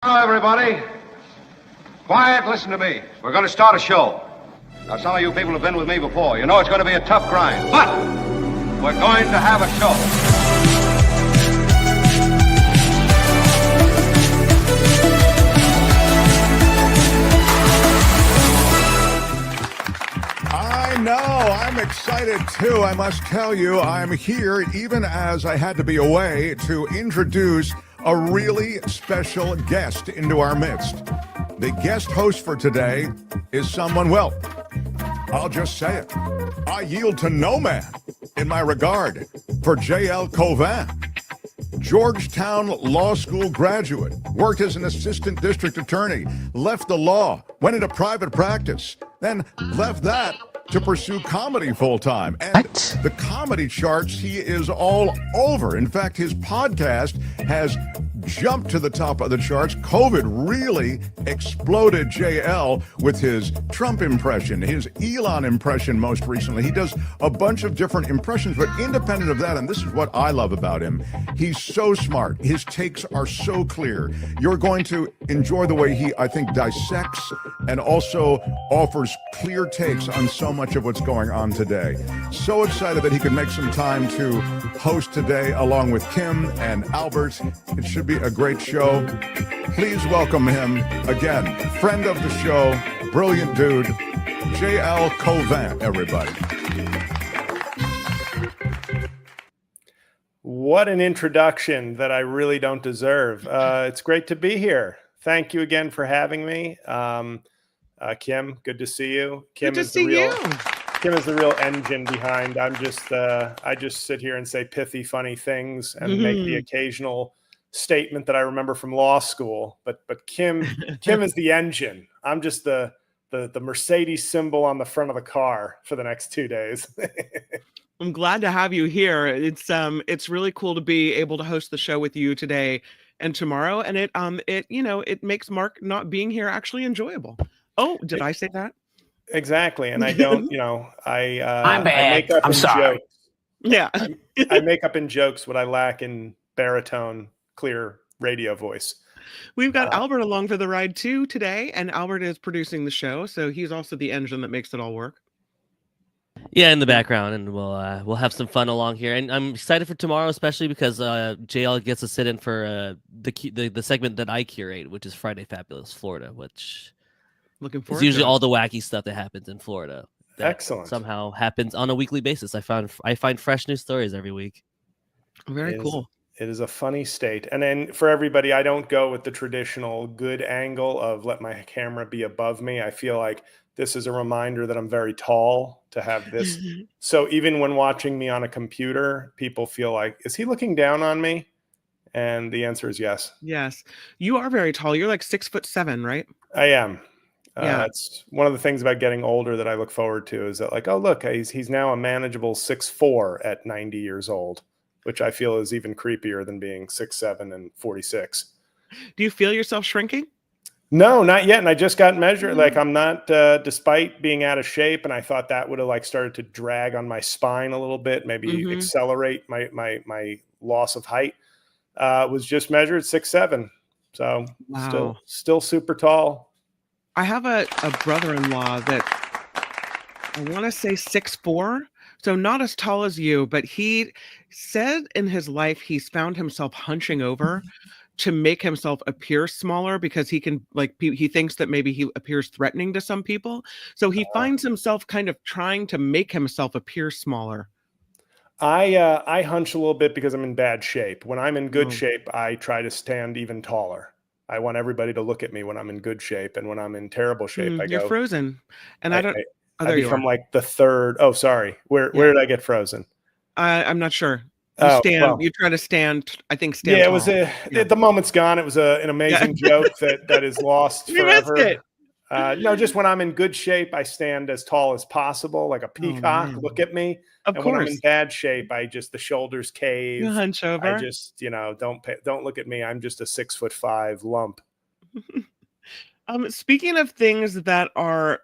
Hello, everybody. Quiet, listen to me. We're going to start a show. Now, some of you people have been with me before. You know it's going to be a tough grind, but we're going to have a show. I know. I'm excited, too. I must tell you, I'm here, even as I had to be away, to introduce a really special guest into our midst. The guest host for today is someone, well, I'll just say it. I yield to no man in my regard for J.L. Couvant. Georgetown Law School graduate, worked as an assistant district attorney, left the law, went into private practice, then left that to pursue comedy full-time. And the comedy charts, he is all over. In fact, his podcast has jumped to the top of the charts. COVID really exploded JL with his Trump impression, his Elon impression most recently. He does a bunch of different impressions, but independent of that, and this is what I love about him, he's so smart. His takes are so clear. You're going to enjoy the way he, I think, dissects and also offers clear takes on so much of what's going on today. So excited that he could make some time to host today along with Kim and Albert. It should be a great show. Please welcome him again, friend of the show, brilliant dude, J.L. Couvant, everybody. What an introduction that I really don't deserve. It's great to be here. Thank you again for having me. Kim, good to see you. Kim Good to see you. Kim is the real engine behind. I just sit here and say pithy, funny things and make the occasional statement that I remember from law school. But Kim is the engine. I'm just the Mercedes symbol on the front of the car for the next 2 days. I'm glad to have you here. It's really cool to be able to host the show with you today and tomorrow. And it makes Mark not being here actually enjoyable. Oh, did I say that? Exactly. And I don't, I'm bad. I make up I'm in sorry. jokes. Yeah. I make up in jokes what I lack in baritone, clear radio voice. We've got Albert along for the ride too today, and Albert is producing the show, so he's also the engine that makes it all work. Yeah, in the background, and we'll have some fun along here. And I'm excited for tomorrow, especially because JL gets to sit in for the segment that I curate, which is Friday Fabulous Florida, which Looking forward is usually to it. all the wacky stuff that happens in Florida. That Excellent. Somehow happens on a weekly basis. I find fresh news stories every week. Very cool. It is a funny state. And then for everybody, I don't go with the traditional good angle of let my camera be above me. I feel like this is a reminder that I'm very tall to have this. So even when watching me on a computer, people feel like, is he looking down on me? And the answer is yes. Yes. You are very tall. You're like 6'7", right? I am. Yeah. It's one of the things about getting older that I look forward to is that, like, oh, look, he's now a manageable 6'4" at 90 years old, which I feel is even creepier than being 6'7" and 46. Do you feel yourself shrinking? No, not yet. And I just got measured. Like, I'm not, despite being out of shape, and I thought that would have like started to drag on my spine a little bit, maybe accelerate my loss of height. Was just measured 6'7". So Wow. still super tall. I have a brother-in-law that I want to say 6'4", so not as tall as you, but he said in his life he's found himself hunching over to make himself appear smaller because he can, like, he thinks that maybe he appears threatening to some people. So he finds himself kind of trying to make himself appear smaller. I hunch a little bit because I'm in bad shape. When I'm in good shape, I try to stand even taller. I want everybody to look at me when I'm in good shape, and when I'm in terrible shape, I You're go frozen, and I don't. Oh, I there you become are. like the third. Oh, sorry. Where did I get frozen? I'm not sure. You try to stand. I think stand. Yeah, tall. the moment's gone. It was an amazing joke that is lost You missed forever. it. No, just when I'm in good shape, I stand as tall as possible, like a peacock. man. Look at me. Of And course. when I'm in bad shape, the shoulders cave. You hunch over. I just, don't look at me. I'm just a 6'5" lump. Speaking of things that are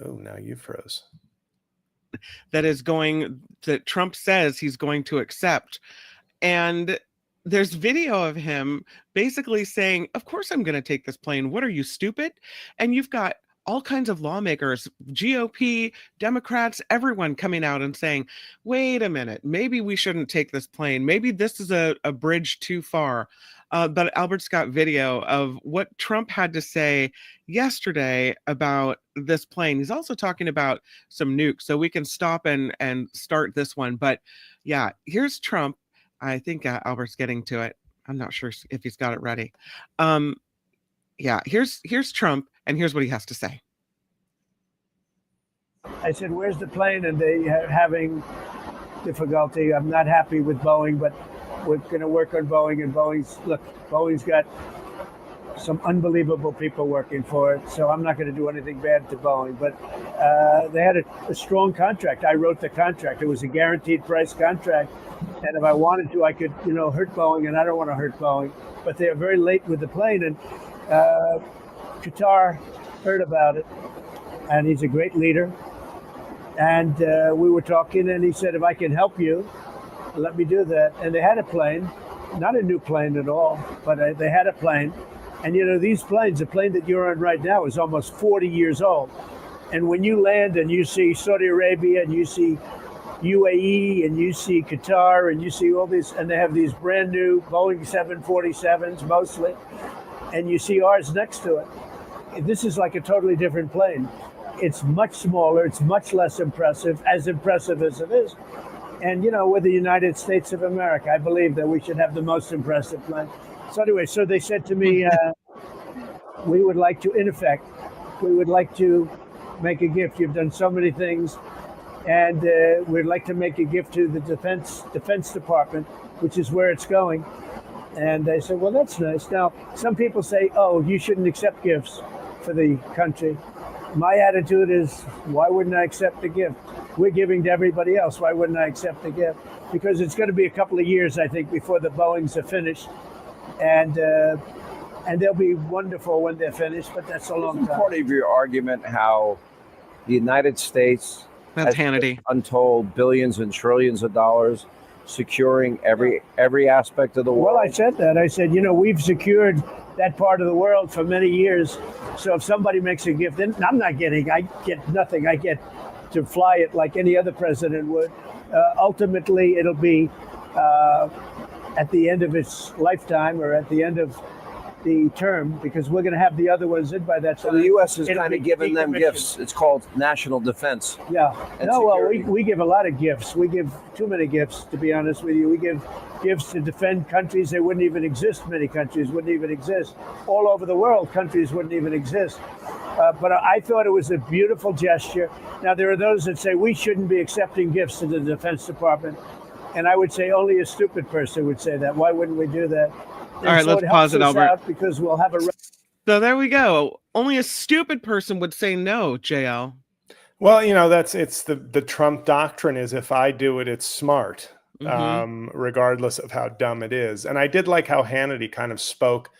Oh, now you froze. that Trump says he's going to accept, And there's video of him basically saying, of course I'm going to take this plane. What are you, stupid? And you've got all kinds of lawmakers, GOP, Democrats, everyone coming out and saying, wait a minute, maybe we shouldn't take this plane. Maybe this is a bridge too far. But Albert's got video of what Trump had to say yesterday about this plane. He's also talking about some nukes, so we can stop and start this one. But yeah, here's Trump. I think Albert's getting to it. I'm not sure if he's got it ready. Yeah, here's Trump, and here's what he has to say. I said, where's the plane? And they are having difficulty. I'm not happy with Boeing, but we're going to work on Boeing. And Boeing's got some unbelievable people working for it. So I'm not going to do anything bad to Boeing. But they had a strong contract. I wrote the contract. It was a guaranteed price contract. And if I wanted to, I could, hurt Boeing. And I don't want to hurt Boeing. But they are very late with the plane. And Qatar heard about it. And he's a great leader. And we were talking, and he said, if I can help you, let me do that. And they had a plane, not a new plane at all, but they had a plane. And, these planes, the plane that you're on right now is almost 40 years old. And when you land and you see Saudi Arabia and you see UAE and you see Qatar and you see all these, and they have these brand new Boeing 747s mostly, and you see ours next to it. This is like a totally different plane. It's much smaller. It's much less impressive as it is. And, we're the United States of America. I believe that we should have the most impressive plane. So anyway, so they said to me, we would like to, in effect, we would like to make a gift. You've done so many things. And we'd like to make a gift to the Defense Department, which is where it's going. And they said, well, that's nice. Now, some people say, oh, you shouldn't accept gifts for the country. My attitude is, why wouldn't I accept the gift? We're giving to everybody else. Why wouldn't I accept the gift? Because it's going to be a couple of years, I think, before the Boeings are finished. And they'll be wonderful when they're finished, but that's a long time. Part of your argument how the United States That's has Hannity. Untold billions and trillions of dollars securing every aspect of the world. Well, I said that. I said, we've secured that part of the world for many years. So if somebody makes a gift, then I get nothing. I get to fly it like any other president would. Ultimately, it'll be at the end of its lifetime or at the end of the term, because we're going to have the other ones in by that time. So the U.S. is kind of giving them gifts. It's called national defense. Yeah. And no, well, security. we give a lot of gifts. We give too many gifts, to be honest with you. We give gifts to defend countries that wouldn't even exist. Many countries wouldn't even exist. All over the world, countries wouldn't even exist. But I thought it was a beautiful gesture. Now, there are those that say we shouldn't be accepting gifts to the Defense Department. And I would say only a stupid person would say that. Why wouldn't we do that? All right, let's pause it, Albert. Because we'll have a. So there we go. Only a stupid person would say no, JL. Well, it's the Trump doctrine is if I do it, it's smart, regardless of how dumb it is. And I did like how Hannity kind of spoke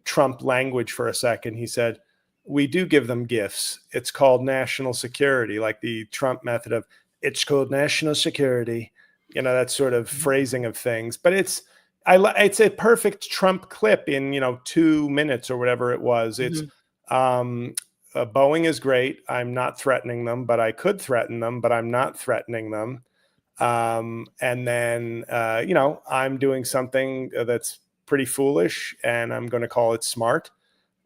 Trump language for a second. He said, we do give them gifts. It's called national security, like the Trump method of it's called national security, that sort of phrasing of things. But it's a perfect Trump clip in, 2 minutes or whatever it was. It's Boeing is great. I'm not threatening them, but I could threaten them, but I'm not threatening them. And then, I'm doing something that's pretty foolish and I'm going to call it smart.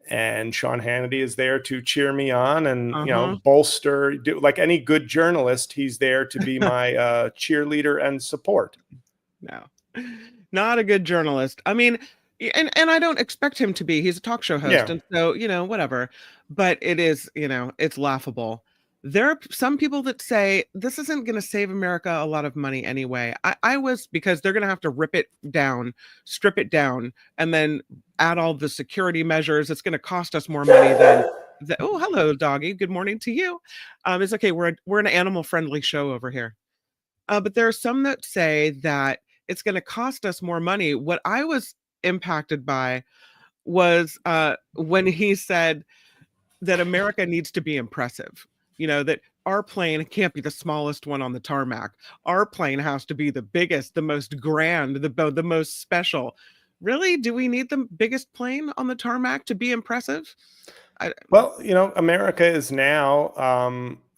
And Sean Hannity is there to cheer me on and, bolster, like any good journalist. He's there to be my cheerleader and support. No. Not a good journalist. I mean, and I don't expect him to be. He's a talk show host. Yeah. And so, whatever. But it is, it's laughable. There are some people that say this isn't going to save America a lot of money anyway. Because they're going to have to rip it down, strip it down, and then add all the security measures. It's going to cost us more money than. Oh, hello, doggy. Good morning to you. It's okay. We're an animal friendly show over here. But there are some that say that it's going to cost us more money. What I was impacted by was when he said that America needs to be impressive. That our plane can't be the smallest one on the tarmac. Our plane has to be the biggest, the most grand, the most special. Really? Do we need the biggest plane on the tarmac to be impressive? Well, America is now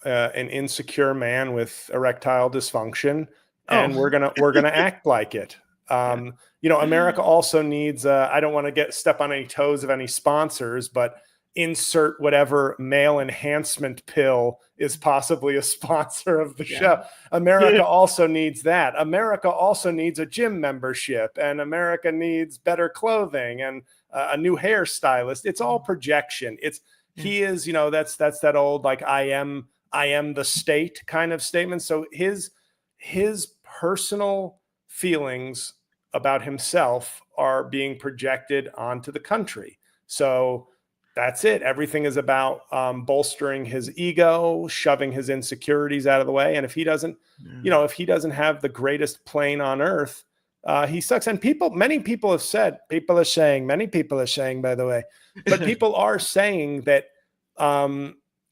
an insecure man with erectile dysfunction, and Oh. we're gonna act like it. America also needs. I don't want to step on any toes of any sponsors, but insert whatever male enhancement pill is possibly a sponsor of the show. America also needs that. America also needs a gym membership, and America needs better clothing and a new hairstylist. It's all projection. He is, that's that old, like, I am the state kind of statement. So his personal feelings about himself are being projected onto the country. So that's it. Everything is about bolstering his ego, shoving his insecurities out of the way. And if he doesn't, if he doesn't have the greatest plane on earth, he sucks. And many people are saying, by the way, but people are saying that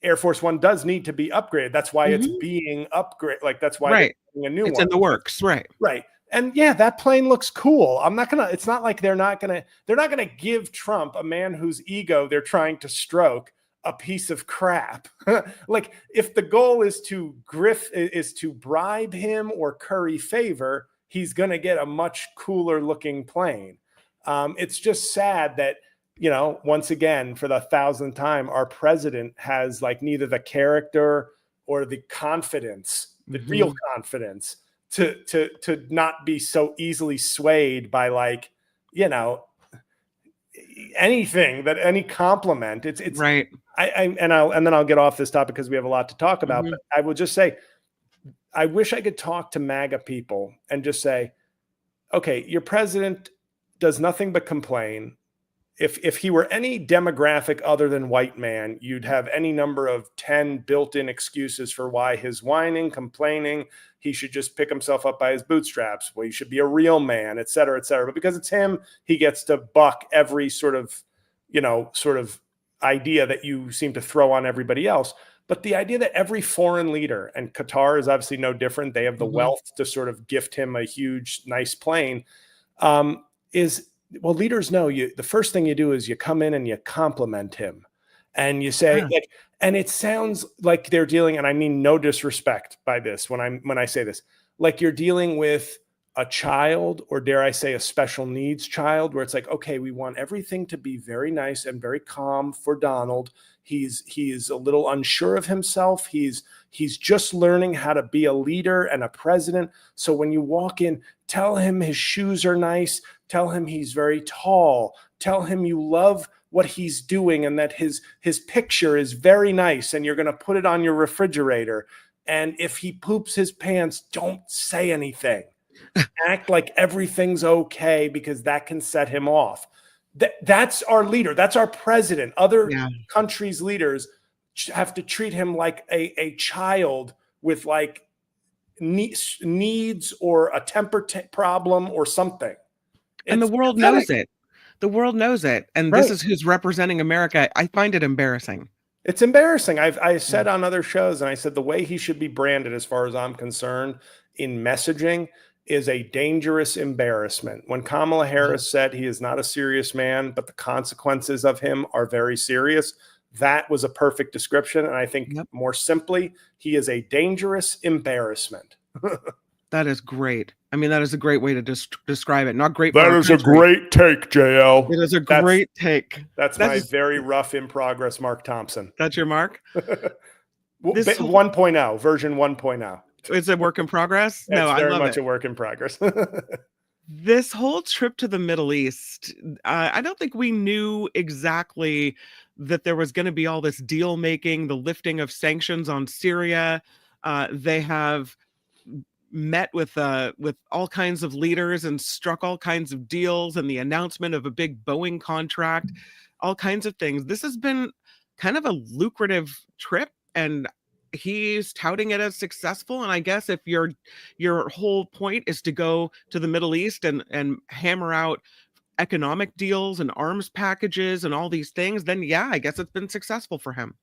Air Force One does need to be upgraded. That's why it's being upgraded. Like, that's why they're getting a new one. It's in the works. Right. And yeah, that plane looks cool. It's not like they're not gonna give Trump, a man whose ego they're trying to stroke, a piece of crap. Like, if the goal is to bribe him or curry favor, he's gonna get a much cooler looking plane. It's just sad that, once again, for the 1,000th time, our president has, like, neither the character or the confidence, the real confidence, to not be so easily swayed by, like, anything, that any compliment. It's right. And then I'll get off this topic because we have a lot to talk about. But I will just say, I wish I could talk to MAGA people and just say, okay, your president does nothing but complain. If he were any demographic other than white man, you'd have any number of 10 built-in excuses for why his whining, complaining, he should just pick himself up by his bootstraps. Well, he should be a real man, et cetera, et cetera. But because it's him, he gets to buck every sort of idea that you seem to throw on everybody else. But the idea that every foreign leader, and Qatar is obviously no different, they have the wealth to sort of gift him a huge, nice plane, well, leaders know the first thing you do is you come in and you compliment him, and you say, and it sounds like they're dealing, and I mean no disrespect by this when I say this, like you're dealing with a child, or dare I say a special needs child, where it's like, okay, we want everything to be very nice and very calm for Donald. He's a little unsure of himself. He's just learning how to be a leader and a president. So when you walk in, tell him his shoes are nice. Tell him he's very tall. Tell him you love what he's doing and that his picture is very nice and you're going to put it on your refrigerator. And if he poops his pants, don't say anything. Act like everything's okay, because that can set him off. That's our leader. That's our president. Other countries' leaders have to treat him like a child with, like, needs or a temper problem or something. And the world knows it. The world knows it. And this is who's representing America. I find it embarrassing. It's embarrassing. I said on other shows, and I said the way he should be branded, as far as I'm concerned, in messaging, is a dangerous embarrassment. When Kamala Harris said he is not a serious man, but the consequences of him are very serious, that was a perfect description. And I think more simply, he is a dangerous embarrassment. That is great. I mean, that is a great way to describe it. Not great. That is a great take, JL. It is a great take. That's my very rough in progress, Mark Thompson. That's your mark? 1.0, version 1.0. It's a work in progress? No, it's very I love much it. a work in progress. This whole trip to the Middle East, I don't think we knew exactly that there was going to be all this deal making, the lifting of sanctions on Syria. They have met with all kinds of leaders and struck all kinds of deals, and the announcement of a big Boeing contract, all kinds of things. This has been kind of a lucrative trip, and he's touting it as successful. And I guess if your whole point is to go to the Middle East and hammer out economic deals and arms packages and all these things, then I guess it's been successful for him.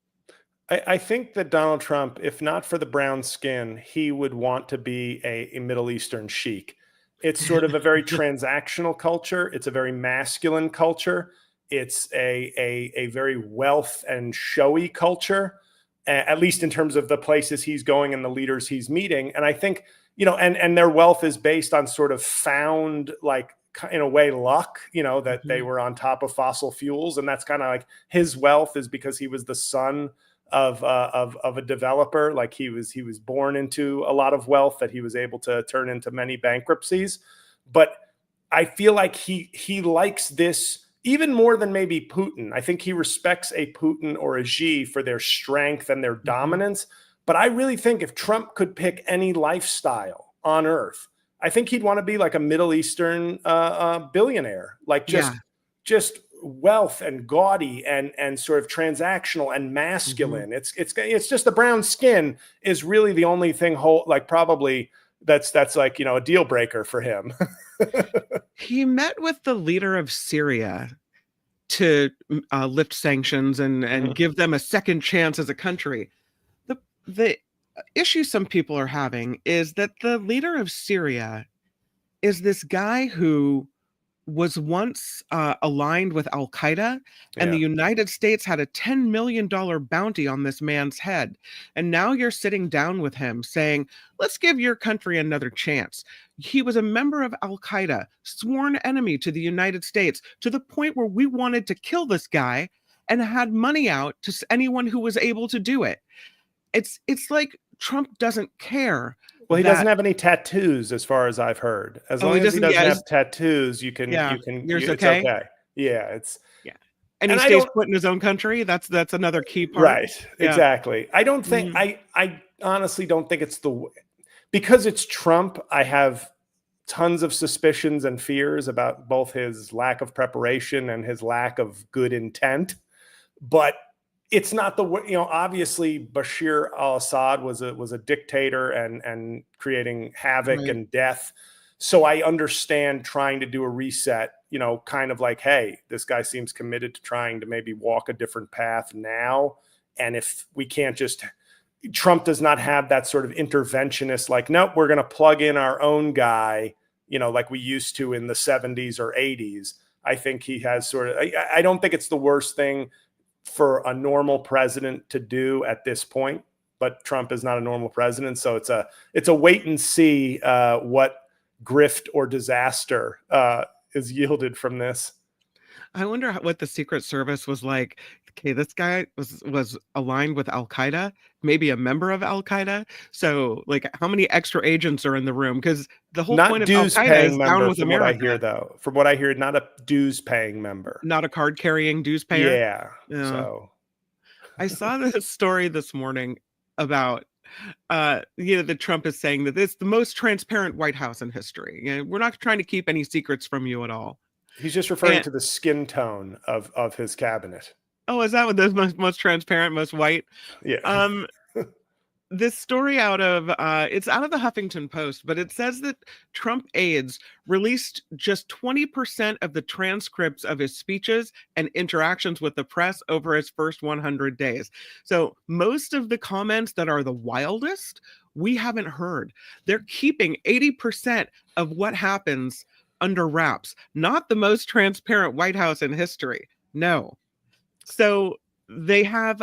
I think that Donald Trump, if not for the brown skin, he would want to be a Middle Eastern chic. It's sort of a very transactional culture. It's a very masculine culture. It's a very wealth and showy culture, at least in terms of the places he's going and the leaders he's meeting. And I think, and their wealth is based on sort of found, like, in a way, luck, that they were on top of fossil fuels. And that's kind of like his wealth is because he was the son of a developer. Like he was born into a lot of wealth that he was able to turn into many bankruptcies. But I feel like he likes this even more than maybe Putin. I think he respects a Putin or a Xi for their strength and their dominance. But I really think if Trump could pick any lifestyle on earth, I think he'd want to be like a Middle Eastern billionaire, like just wealth and gaudy and sort of transactional and masculine. It's just the brown skin is really the only thing probably that's like, a deal breaker for him. He met with the leader of Syria to lift sanctions and give them a second chance as a country. The issue some people are having is that the leader of Syria is this guy who was once aligned with Al-Qaeda, and the United States had a $10 million bounty on this man's head. And now you're sitting down with him saying, let's give your country another chance. He was a member of Al-Qaeda, sworn enemy to the United States, to the point where we wanted to kill this guy and had money out to anyone who was able to do it. It's like Trump doesn't care. Well, he doesn't have any tattoos, as far as I've heard. As long as he doesn't have tattoos, it's okay. Yeah, and he stays put in his own country. That's another key part. Right. Yeah. Exactly. I don't think I honestly don't think it's because it's Trump. I have tons of suspicions and fears about both his lack of preparation and his lack of good intent. But it's not obviously Bashir al-Assad was a dictator and creating havoc and death. So I understand trying to do a reset, kind of like, hey, this guy seems committed to trying to maybe walk a different path now. And if we can't Trump does not have that sort of interventionist, like, nope, we're going to plug in our own guy, like we used to in the 70s or 80s. I think he has I don't think it's the worst thing for a normal president to do at this point, but Trump is not a normal president. So it's a wait and see what grift or disaster is yielded from this. I wonder what the Secret Service was like. Okay, this guy was aligned with Al-Qaeda, maybe a member of Al-Qaeda. So, like, how many extra agents are in the room? Because the whole point of Al-Qaeda is down with America. What I hear, though, from what I hear, not a dues-paying member, not a card-carrying dues payer. Yeah. So, I saw this story this morning about that Trump is saying that it's the most transparent White House in history. We're not trying to keep any secrets from you at all. He's just referring to the skin tone of his cabinet. Oh, is that what the most transparent, most white? Yeah. This story it's out of the Huffington Post, but it says that Trump aides released just 20% of the transcripts of his speeches and interactions with the press over his first 100 days. So most of the comments that are the wildest, we haven't heard. They're keeping 80% of what happens under wraps. Not the most transparent White House in history. No. So they have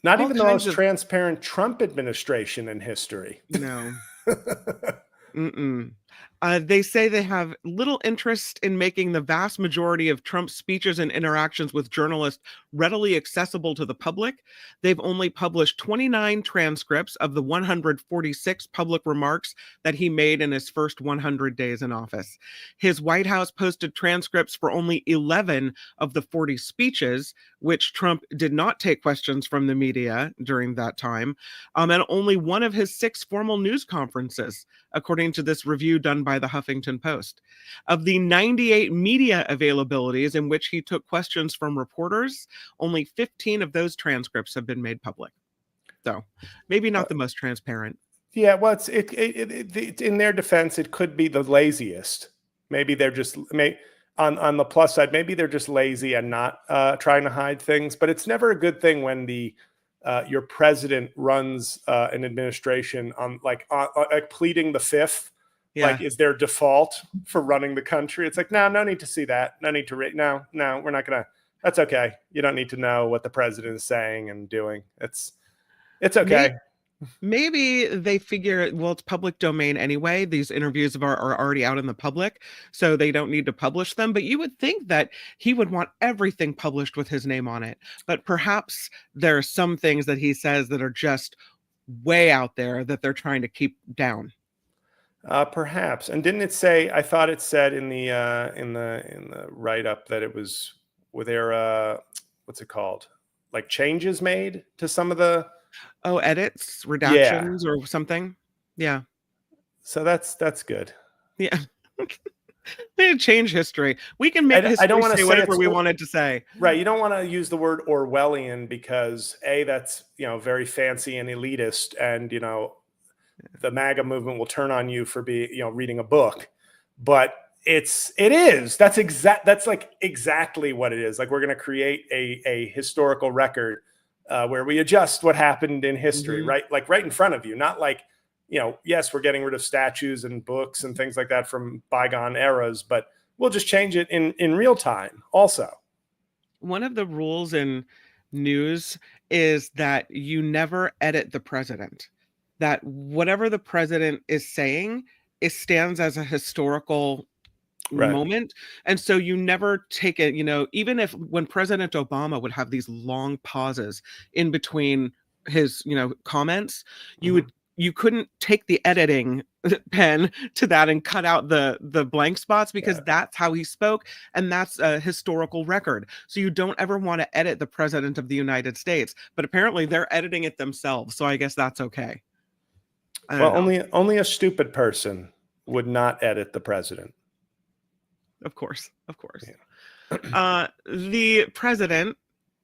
not even the most transparent Trump administration in history. No. They say they have little interest in making the vast majority of Trump's speeches and interactions with journalists readily accessible to the public. They've only published 29 transcripts of the 146 public remarks that he made in his first 100 days in office. His White House posted transcripts for only 11 of the 40 speeches, which Trump did not take questions from the media during that time, and only one of his 6 formal news conferences, according to this review done by the Huffington Post. Of the 98 media availabilities in which he took questions from reporters, only 15 of those transcripts have been made public. So maybe not the most transparent. Yeah, well, it's in their defense, it could be the laziest. Maybe they're just on the plus side, maybe they're just lazy and not trying to hide things. But it's never a good thing when the your president runs an administration on like pleading the fifth. Yeah. Like, is their default for running the country? It's like, no need to see that. No need to no, we're not gonna. That's okay. You don't need to know what the president is saying and doing. It's okay. Maybe they figure, well, it's public domain anyway. These interviews are already out in the public, so they don't need to publish them. But you would think that he would want everything published with his name on it. But perhaps there are some things that he says that are just way out there that they're trying to keep down. Perhaps. And didn't it say? I thought it said in the write up that it was with their what's it called? Like changes made to some of the. Oh, edits, redactions, or something. Yeah. So that's good. Yeah. They change history. We can make history I don't want to say say whatever we wanted to say. Right. You don't want to use the word Orwellian because that's very fancy and elitist, and the MAGA movement will turn on you for reading a book. But it is. That's exactly what it is. Like, we're going to create a historical record where we adjust what happened in history, Mm-hmm. right? Like right in front of you, not like, yes, we're getting rid of statues and books and things like that from bygone eras, but we'll just change it in real time also. One of the rules in news is that you never edit the president, that whatever the president is saying, it stands as a historical moment. And so you never take it, even if when President Obama would have these long pauses in between his, comments, you couldn't take the editing pen to that and cut out the blank spots, because that's how he spoke. And that's a historical record. So you don't ever want to edit the president of the United States, but apparently they're editing it themselves. So I guess that's okay. Well, only a stupid person would not edit the president. Of course. Yeah. The president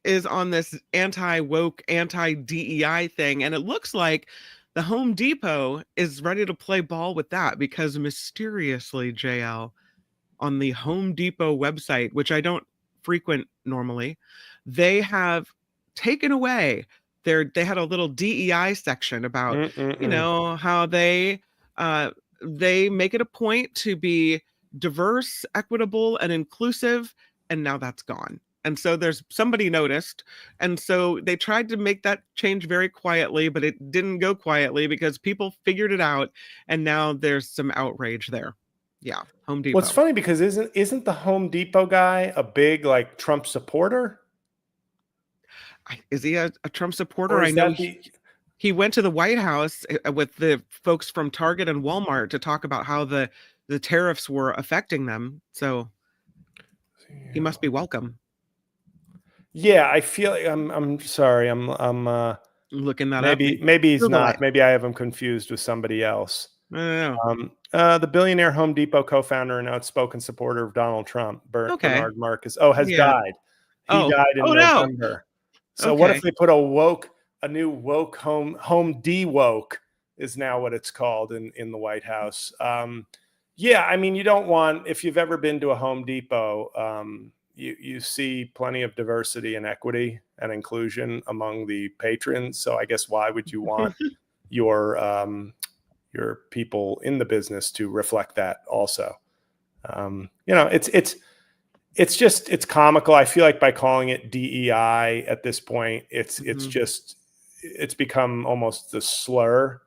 is on this anti-woke, anti-DEI thing, and it looks like the Home Depot is ready to play ball with that, because mysteriously, JL, on the Home Depot website, which I don't frequent normally, they have taken away they had a little DEI section about how they make it a point to be diverse, equitable, and inclusive, and now that's gone. And so somebody noticed, and so they tried to make that change very quietly, but it didn't go quietly because people figured it out, and now there's some outrage there. Yeah, Home Depot. Well, it's funny because isn't the Home Depot guy a big Trump supporter? Is he a Trump supporter? I know he went to the White House with the folks from Target and Walmart to talk about how the tariffs were affecting them. So he must be welcome. Yeah, I feel like I'm sorry. I'm looking that up. Maybe he's not. Maybe I have him confused with somebody else. I don't know. The billionaire Home Depot co-founder and outspoken supporter of Donald Trump, Bernard Marcus, has died. He died in November. So what if they put a new woke Home D-woke is now what it's called in the White House. Yeah, I mean, you don't want, if you've ever been to a Home Depot, you see plenty of diversity and equity and inclusion among the patrons. So I guess why would you want your people in the business to reflect that also? It's comical. I feel like by calling it DEI at this point, it's become almost a slur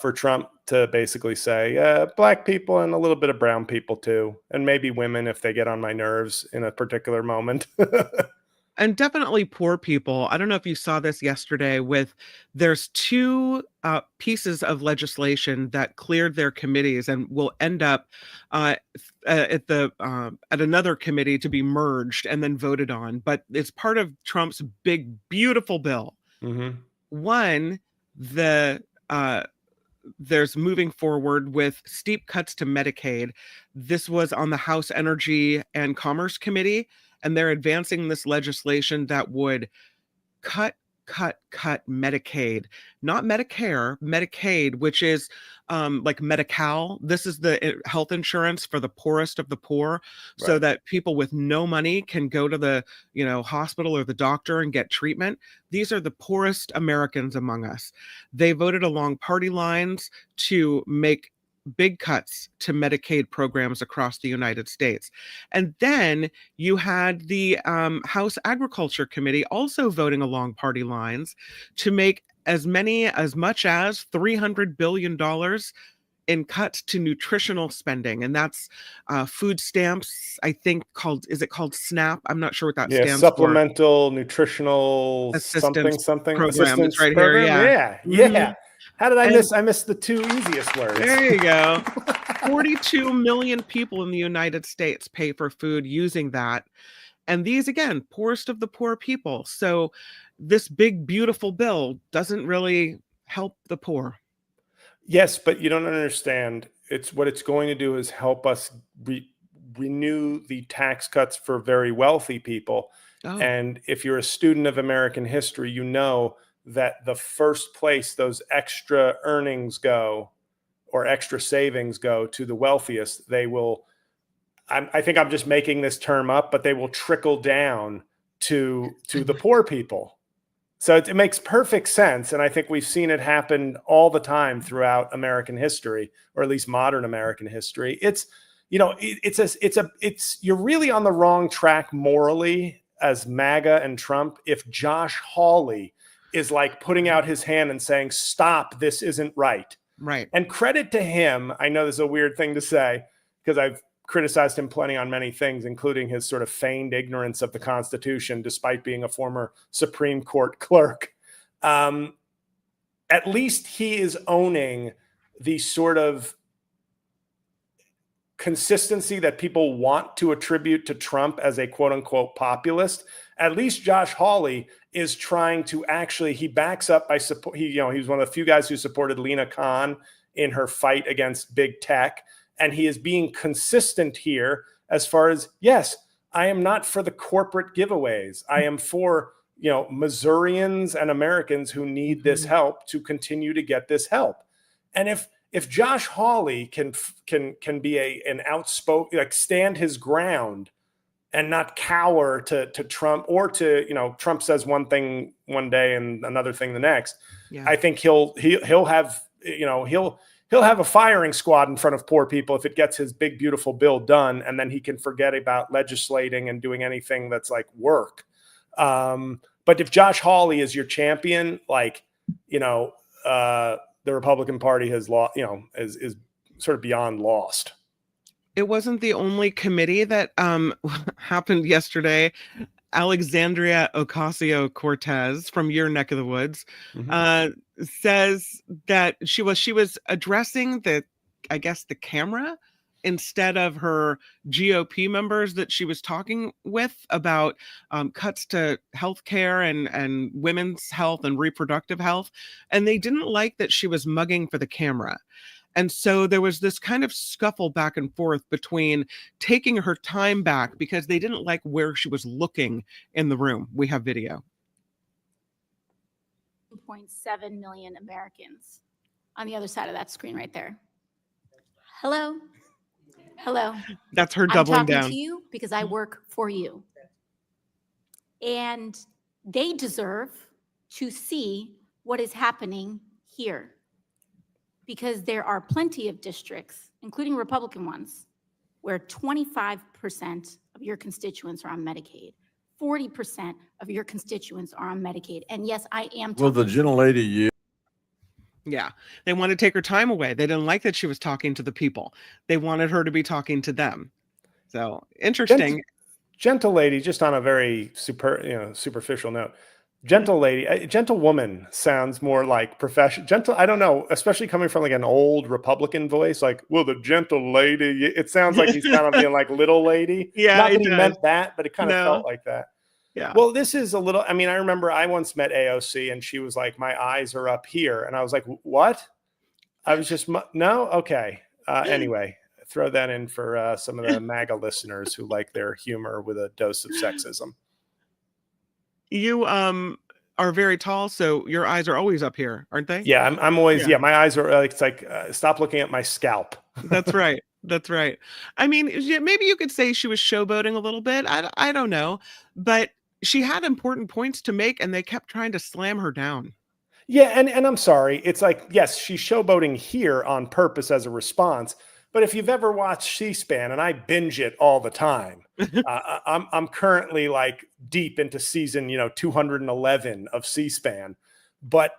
for Trump to basically say black people and a little bit of brown people too, and maybe women if they get on my nerves in a particular moment. And definitely poor people. I don't know if you saw this yesterday there's two pieces of legislation that cleared their committees and will end up at another committee to be merged and then voted on. But it's part of Trump's big, beautiful bill. Mm-hmm. One, there's moving forward with steep cuts to Medicaid. This was on the House Energy and Commerce Committee, and they're advancing this legislation that would cut Medicaid, not Medicare, Medicaid, which is like Medi-Cal. This is the health insurance for the poorest of the poor, so Right. that people with no money can go to the, hospital or the doctor and get treatment. These are the poorest Americans among us. They voted along party lines to make big cuts to Medicaid programs across the United States. And then you had the House Agriculture Committee also voting along party lines to make as much as $300 billion in cuts to nutritional spending. And that's food stamps, I think is it called SNAP? I'm not sure what that stands Supplemental Nutritional Assistance something Program. assistance It's right program. here. Yeah. Mhm. How did I And- miss? I missed the two easiest words. There you go. 42 million people in the United States pay for food using that. And these, again, poorest of the poor people. So this big, beautiful bill doesn't really help the poor. Yes, but you don't understand. What it's going to do is help us renew the tax cuts for very wealthy people. Oh. And if you're a student of American history, you know that the first place those extra earnings go or extra savings go to the wealthiest, they will, I think I'm just making this term up, but they will trickle down to the poor people. So it makes perfect sense. And I think we've seen it happen all the time throughout American history, or at least modern American history. You're really on the wrong track morally as MAGA and Trump if Josh Hawley is like putting out his hand and saying, stop, this isn't right. Right. And credit to him. I know this is a weird thing to say because I've criticized him plenty on many things, including his sort of feigned ignorance of the Constitution, despite being a former Supreme Court clerk. At least he is owning the sort of consistency that people want to attribute to Trump as a quote unquote populist. At least Josh Hawley is trying to he backs up by support. He was one of the few guys who supported Lena Khan in her fight against big tech. And he is being consistent here as far as, yes, I am not for the corporate giveaways. I am for, Missourians and Americans who need this help to continue to get this help. And if Josh Hawley can be an outspoken, stand his ground and not cower to Trump or to, Trump says one thing one day and another thing the next. Yeah. I think he'll have a firing squad in front of poor people if it gets his big, beautiful bill done. And then he can forget about legislating and doing anything that's like work. But if Josh Hawley is your champion, the Republican Party has lost, is sort of beyond lost. It wasn't the only committee that happened yesterday. Alexandria Ocasio-Cortez from your neck of the woods says that she was addressing the camera instead of her GOP members that she was talking with about cuts to healthcare and women's health and reproductive health. And they didn't like that she was mugging for the camera. And so there was this kind of scuffle back and forth between taking her time back because they didn't like where she was looking in the room. We have video. 2.7 million Americans on the other side of that screen right there. Hello. Hello. That's her doubling I'm talking down. to you because I work for you. And they deserve to see what is happening here. Because there are plenty of districts, including Republican ones, where 25% of your constituents are on Medicaid. 40% of your constituents are on Medicaid. And yes, I am talking. Well, the gentlelady, Yeah, they wanted to take her time away. They didn't like that she was talking to the people. They wanted her to be talking to them. So interesting. Gentle lady, just on a very superficial note. Gentle lady, gentlewoman sounds more like professional. Gentle, I don't know, especially coming from like an old Republican voice, like, well, the gentle lady. It sounds like he's kind of being like little lady. Yeah, not that he meant that, but it kind of No. felt like that. Yeah. Well, this is a little, I remember I once met AOC and she was like, my eyes are up here. And I was like, what? I was just, no? Okay. Anyway, throw that in for some of the MAGA listeners who like their humor with a dose of sexism. You are very tall, so your eyes are always up here, aren't they? Yeah, I'm always, Yeah. my eyes are like, it's like, stop looking at my scalp. That's right. That's right. I mean, maybe you could say she was showboating a little bit. I don't know. But she had important points to make, and they kept trying to slam her down. Yeah, and I'm sorry. It's like, yes, she's showboating here on purpose as a response. But if you've ever watched C-SPAN, and I binge it all the time, I'm currently like deep into season 211 of C-SPAN, but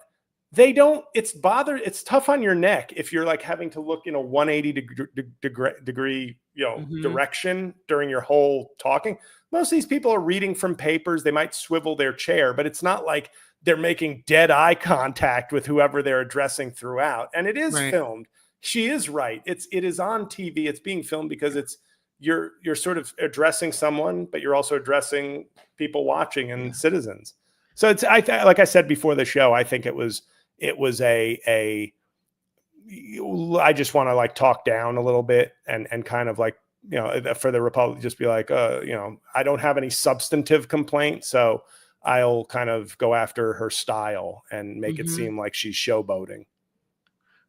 they don't. It's tough on your neck if you're like having to look in a 180 degree direction during your whole talking. Most of these people are reading from papers. They might swivel their chair, but it's not like they're making dead eye contact with whoever they're addressing throughout. And it is filmed. She is right. It is on TV. It's being filmed because you're sort of addressing someone, but you're also addressing people watching and citizens. So it's like I said before the show, I think it was I just want to like talk down a little bit and kind of like, for the Republic, just be like, I don't have any substantive complaint, so I'll kind of go after her style and make it seem like she's showboating.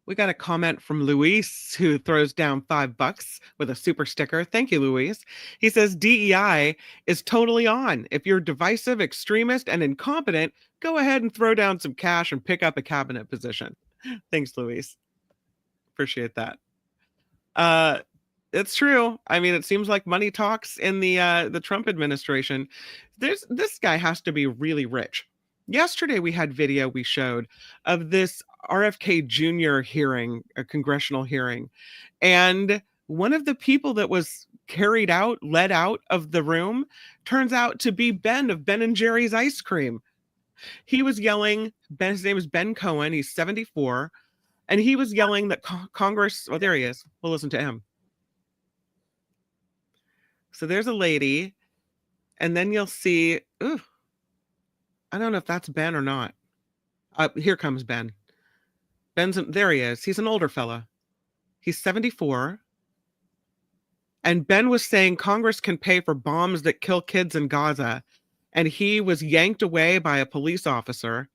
We got a comment from Luis, who throws down $5 with a super sticker. Thank you, Luis. He says DEI is totally on. If you're divisive, extremist, and incompetent, go ahead and throw down some cash and pick up a cabinet position. Thanks, Luis. Appreciate that. It's true. I mean, it seems like money talks in the Trump administration. This guy has to be really rich. Yesterday, we had video we showed of this RFK Jr. hearing, a congressional hearing. And one of the people that was led out of the room, turns out to be Ben of Ben and Jerry's Ice Cream. He was yelling, his name is Ben Cohen, he's 74, and he was yelling that Congress, oh, there he is. We'll listen to him. So there's a lady, and then you'll see, ooh, I don't know if that's Ben or not. Here comes Ben. There he is. He's an older fella. He's 74. And Ben was saying Congress can pay for bombs that kill kids in Gaza. And he was yanked away by a police officer.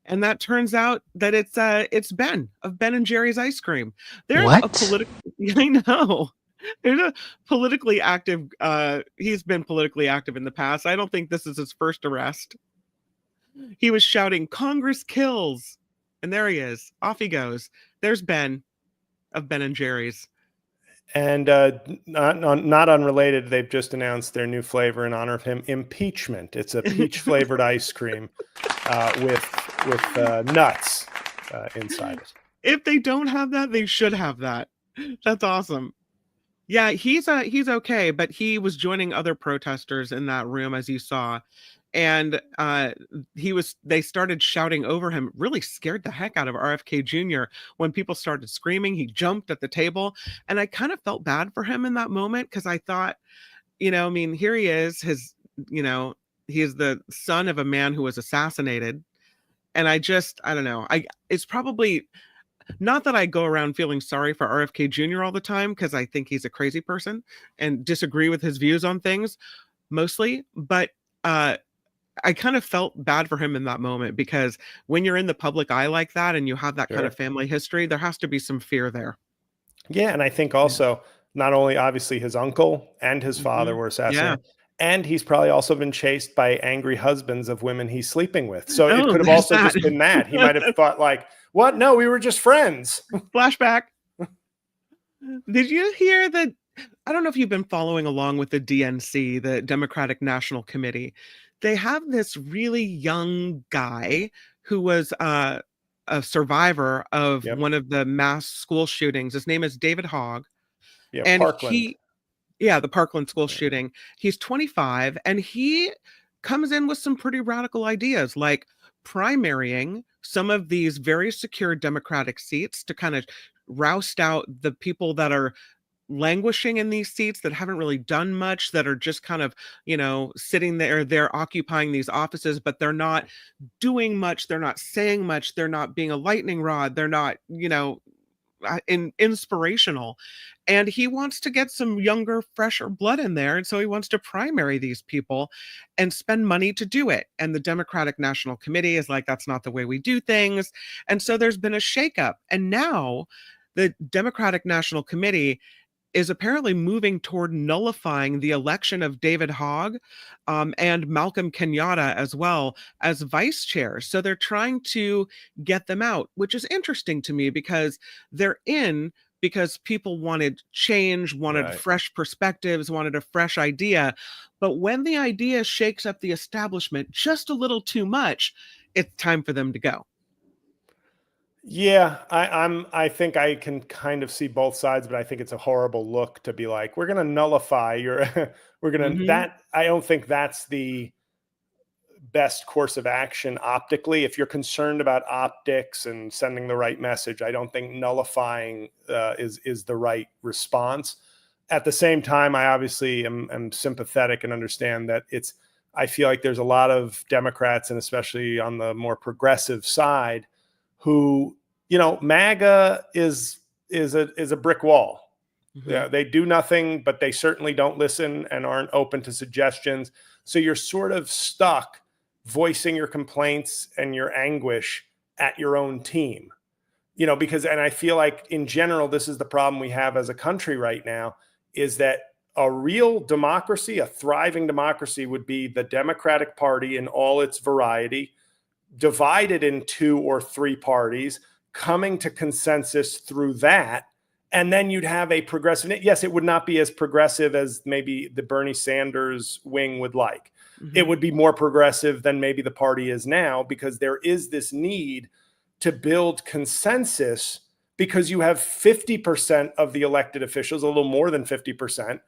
And that turns out that it's Ben of Ben and Jerry's Ice Cream. There's a political. I know. There's a politically active. He's been politically active in the past. I don't think this is his first arrest. He was shouting, "Congress kills." And there he is. Off he goes. There's Ben of Ben and Jerry's. And not unrelated, they've just announced their new flavor in honor of him, impeachment. It's a peach-flavored ice cream with nuts inside it. If they don't have that, they should have that. That's awesome. Yeah, he's okay, but he was joining other protesters in that room, as you saw. And they started shouting over him, really scared the heck out of RFK Jr. When people started screaming, he jumped at the table. And I kind of felt bad for him in that moment, because I thought, I mean, here he is, he's the son of a man who was assassinated. And I don't know. It's probably not that I go around feeling sorry for RFK Jr. all the time, because I think he's a crazy person and disagree with his views on things mostly. But I kind of felt bad for him in that moment, because when you're in the public eye like that and you have that kind of family history, there has to be some fear there. Yeah. And I think also not only obviously his uncle and his father were assassinated, and he's probably also been chased by angry husbands of women he's sleeping with. So it could have also just been that. He might have thought like, what? No, we were just friends. Flashback. Did you hear that? I don't know if you've been following along with the DNC, the Democratic National Committee. They have this really young guy who was a survivor of one of the mass school shootings. His name is David Hogg. Yeah, and Parkland. The Parkland school shooting. He's 25, and he comes in with some pretty radical ideas, like primarying some of these very secure Democratic seats to kind of roust out the people that are languishing in these seats, that haven't really done much, that are just kind of, sitting there, they're occupying these offices, but they're not doing much. They're not saying much. They're not being a lightning rod. They're not, inspirational, and he wants to get some younger, fresher blood in there, and so he wants to primary these people and spend money to do it. And the Democratic National Committee is like, that's not the way we do things. And so there's been a shakeup, and now the Democratic National Committee is apparently moving toward nullifying the election of David Hogg and Malcolm Kenyatta as well as vice chairs. So they're trying to get them out, which is interesting to me because they're in because people wanted change, wanted Right. fresh perspectives, wanted a fresh idea. But when the idea shakes up the establishment just a little too much, it's time for them to go. Yeah, I think I can kind of see both sides, but I think it's a horrible look to be like, we're going to nullify your, we're going to, that, I don't think that's the best course of action optically. If you're concerned about optics and sending the right message, I don't think nullifying is the right response. At the same time, I obviously am sympathetic and understand that I feel like there's a lot of Democrats, and especially on the more progressive side, who, MAGA is a brick wall. Yeah, they do nothing, but they certainly don't listen and aren't open to suggestions. So you're sort of stuck voicing your complaints and your anguish at your own team, because, and I feel like in general, this is the problem we have as a country right now, is that a real democracy, a thriving democracy, would be the Democratic Party in all its variety, divided in 2 or 3 parties, coming to consensus through that. And then you'd have a progressive, yes, it would not be as progressive as maybe the Bernie Sanders wing would like. It would be more progressive than maybe the party is now, because there is this need to build consensus, because you have 50% of the elected officials, a little more than 50%,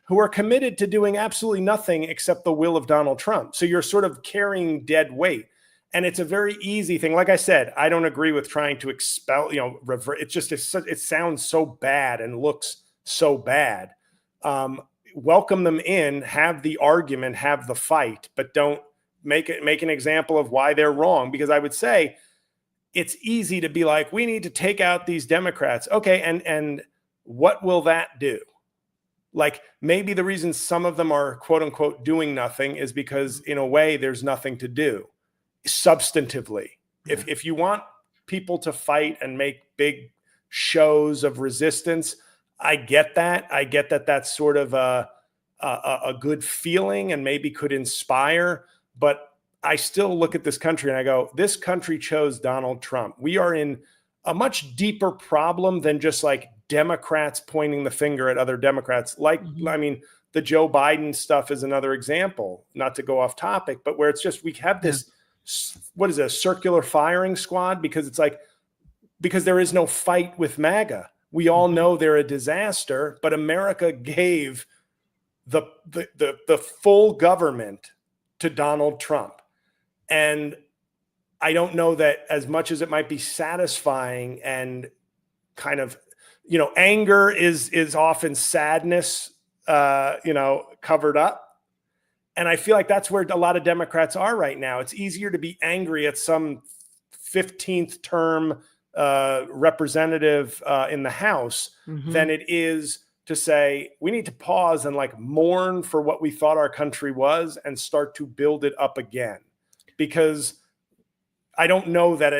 who are committed to doing absolutely nothing except the will of Donald Trump. So you're sort of carrying dead weight. And it's a very easy thing. Like I said, I don't agree with trying to expel, revert. It sounds so bad and looks so bad. Welcome them in, have the argument, have the fight, but don't make an example of why they're wrong. Because I would say it's easy to be like, we need to take out these Democrats. Okay, and what will that do? Like, maybe the reason some of them are quote unquote doing nothing is because in a way there's nothing to do. Substantively, if you want people to fight and make big shows of resistance, I get that. That's sort of a good feeling and maybe could inspire. But I still look at this country and I go, this country chose Donald Trump. We are in a much deeper problem than just like Democrats pointing the finger at other Democrats. Like, I mean, the Joe Biden stuff is another example, not to go off topic, but where it's just, we have this, what is it, a circular firing squad? Because it's like, because there is no fight with MAGA. We all know they're a disaster, but America gave the full government to Donald Trump. And I don't know that, as much as it might be satisfying and kind of, anger is often sadness, covered up. And I feel like that's where a lot of Democrats are right now. It's easier to be angry at some 15th term representative in the House than it is to say, we need to pause and like mourn for what we thought our country was and start to build it up again. Because I don't know that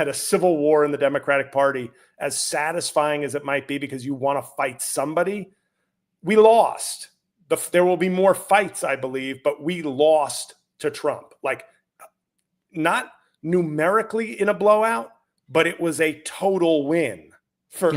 a civil war in the Democratic Party, as satisfying as it might be because you want to fight somebody, we lost. There will be more fights, I believe, but we lost to Trump. Like, not numerically in a blowout, but it was a total win for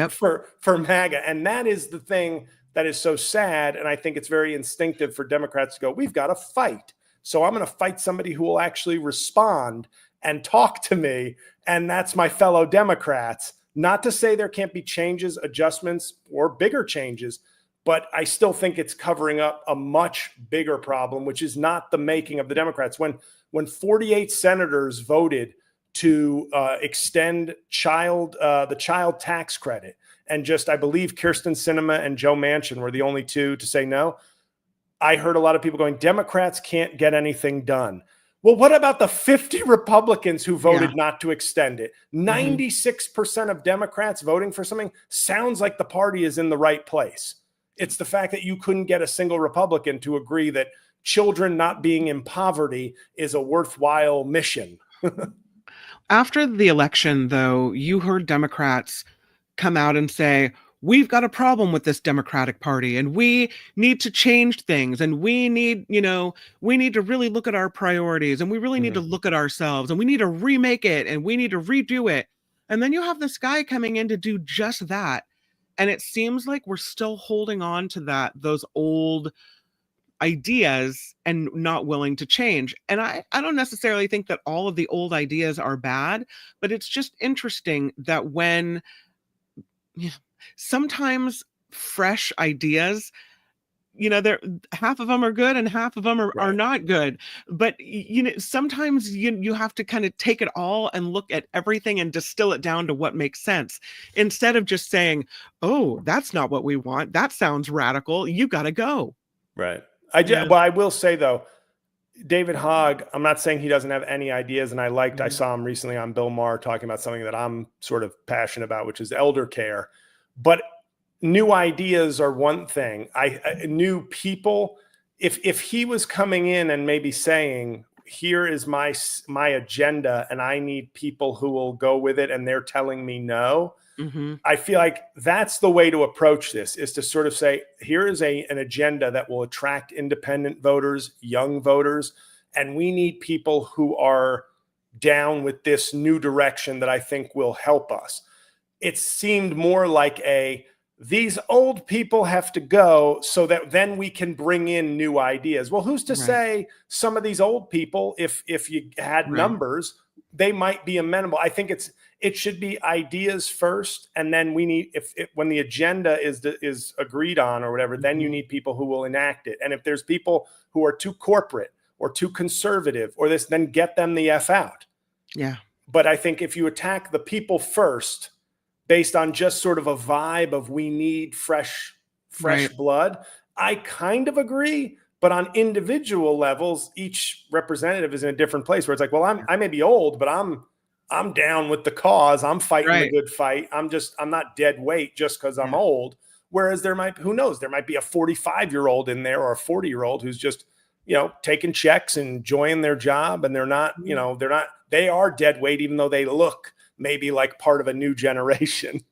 MAGA. And that is the thing that is so sad. And I think it's very instinctive for Democrats to go, we've got to fight. So I'm going to fight somebody who will actually respond and talk to me. And that's my fellow Democrats. Not to say there can't be changes, adjustments, or bigger changes, but I still think it's covering up a much bigger problem, which is not the making of the Democrats. When 48 senators voted to extend the child tax credit, and just, I believe Kyrsten Sinema and Joe Manchin were the only two to say no, I heard a lot of people going, Democrats can't get anything done. Well, what about the 50 Republicans who voted Yeah. not to extend it? 96% of Democrats voting for something sounds like the party is in the right place. It's the fact that you couldn't get a single Republican to agree that children not being in poverty is a worthwhile mission. After the election, though, you heard Democrats come out and say, we've got a problem with this Democratic Party and we need to change things and we need to really look at our priorities and we really need to look at ourselves and we need to remake it and we need to redo it. And then you have this guy coming in to do just that. And it seems like we're still holding on to those old ideas and not willing to change. And I don't necessarily think that all of the old ideas are bad, but it's just interesting that when sometimes fresh ideas, they're half of them are good and half of them are not good. But sometimes you have to kind of take it all and look at everything and distill it down to what makes sense instead of just saying, oh, that's not what we want. That sounds radical. You got to go. Right. I will say though, David Hogg, I'm not saying he doesn't have any ideas, and I saw him recently on Bill Maher talking about something that I'm sort of passionate about, which is elder care. But new ideas are one thing. New people, if he was coming in and maybe saying, here is my agenda and I need people who will go with it and they're telling me no, I feel like that's the way to approach this, is to sort of say, here is an agenda that will attract independent voters, young voters, and we need people who are down with this new direction that I think will help us. It seemed more like these old people have to go so that then we can bring in new ideas. Well, who's to say some of these old people, if you had numbers, they might be amenable. I think it should be ideas first, and then we need when the agenda is agreed on or whatever, then you need people who will enact it. And if there's people who are too corporate or too conservative or this, then get them the F out. Yeah. But I think if you attack the people first, based on just sort of a vibe of we need fresh blood, I kind of agree. But on individual levels, each representative is in a different place where it's like, well, I may be old, but I'm down with the cause. I'm fighting the good fight. I'm not dead weight just because I'm old. Whereas who knows, there might be a 45-year-old in there or a 40-year-old who's just, taking checks and enjoying their job. And they are dead weight, even though they look maybe like part of a new generation.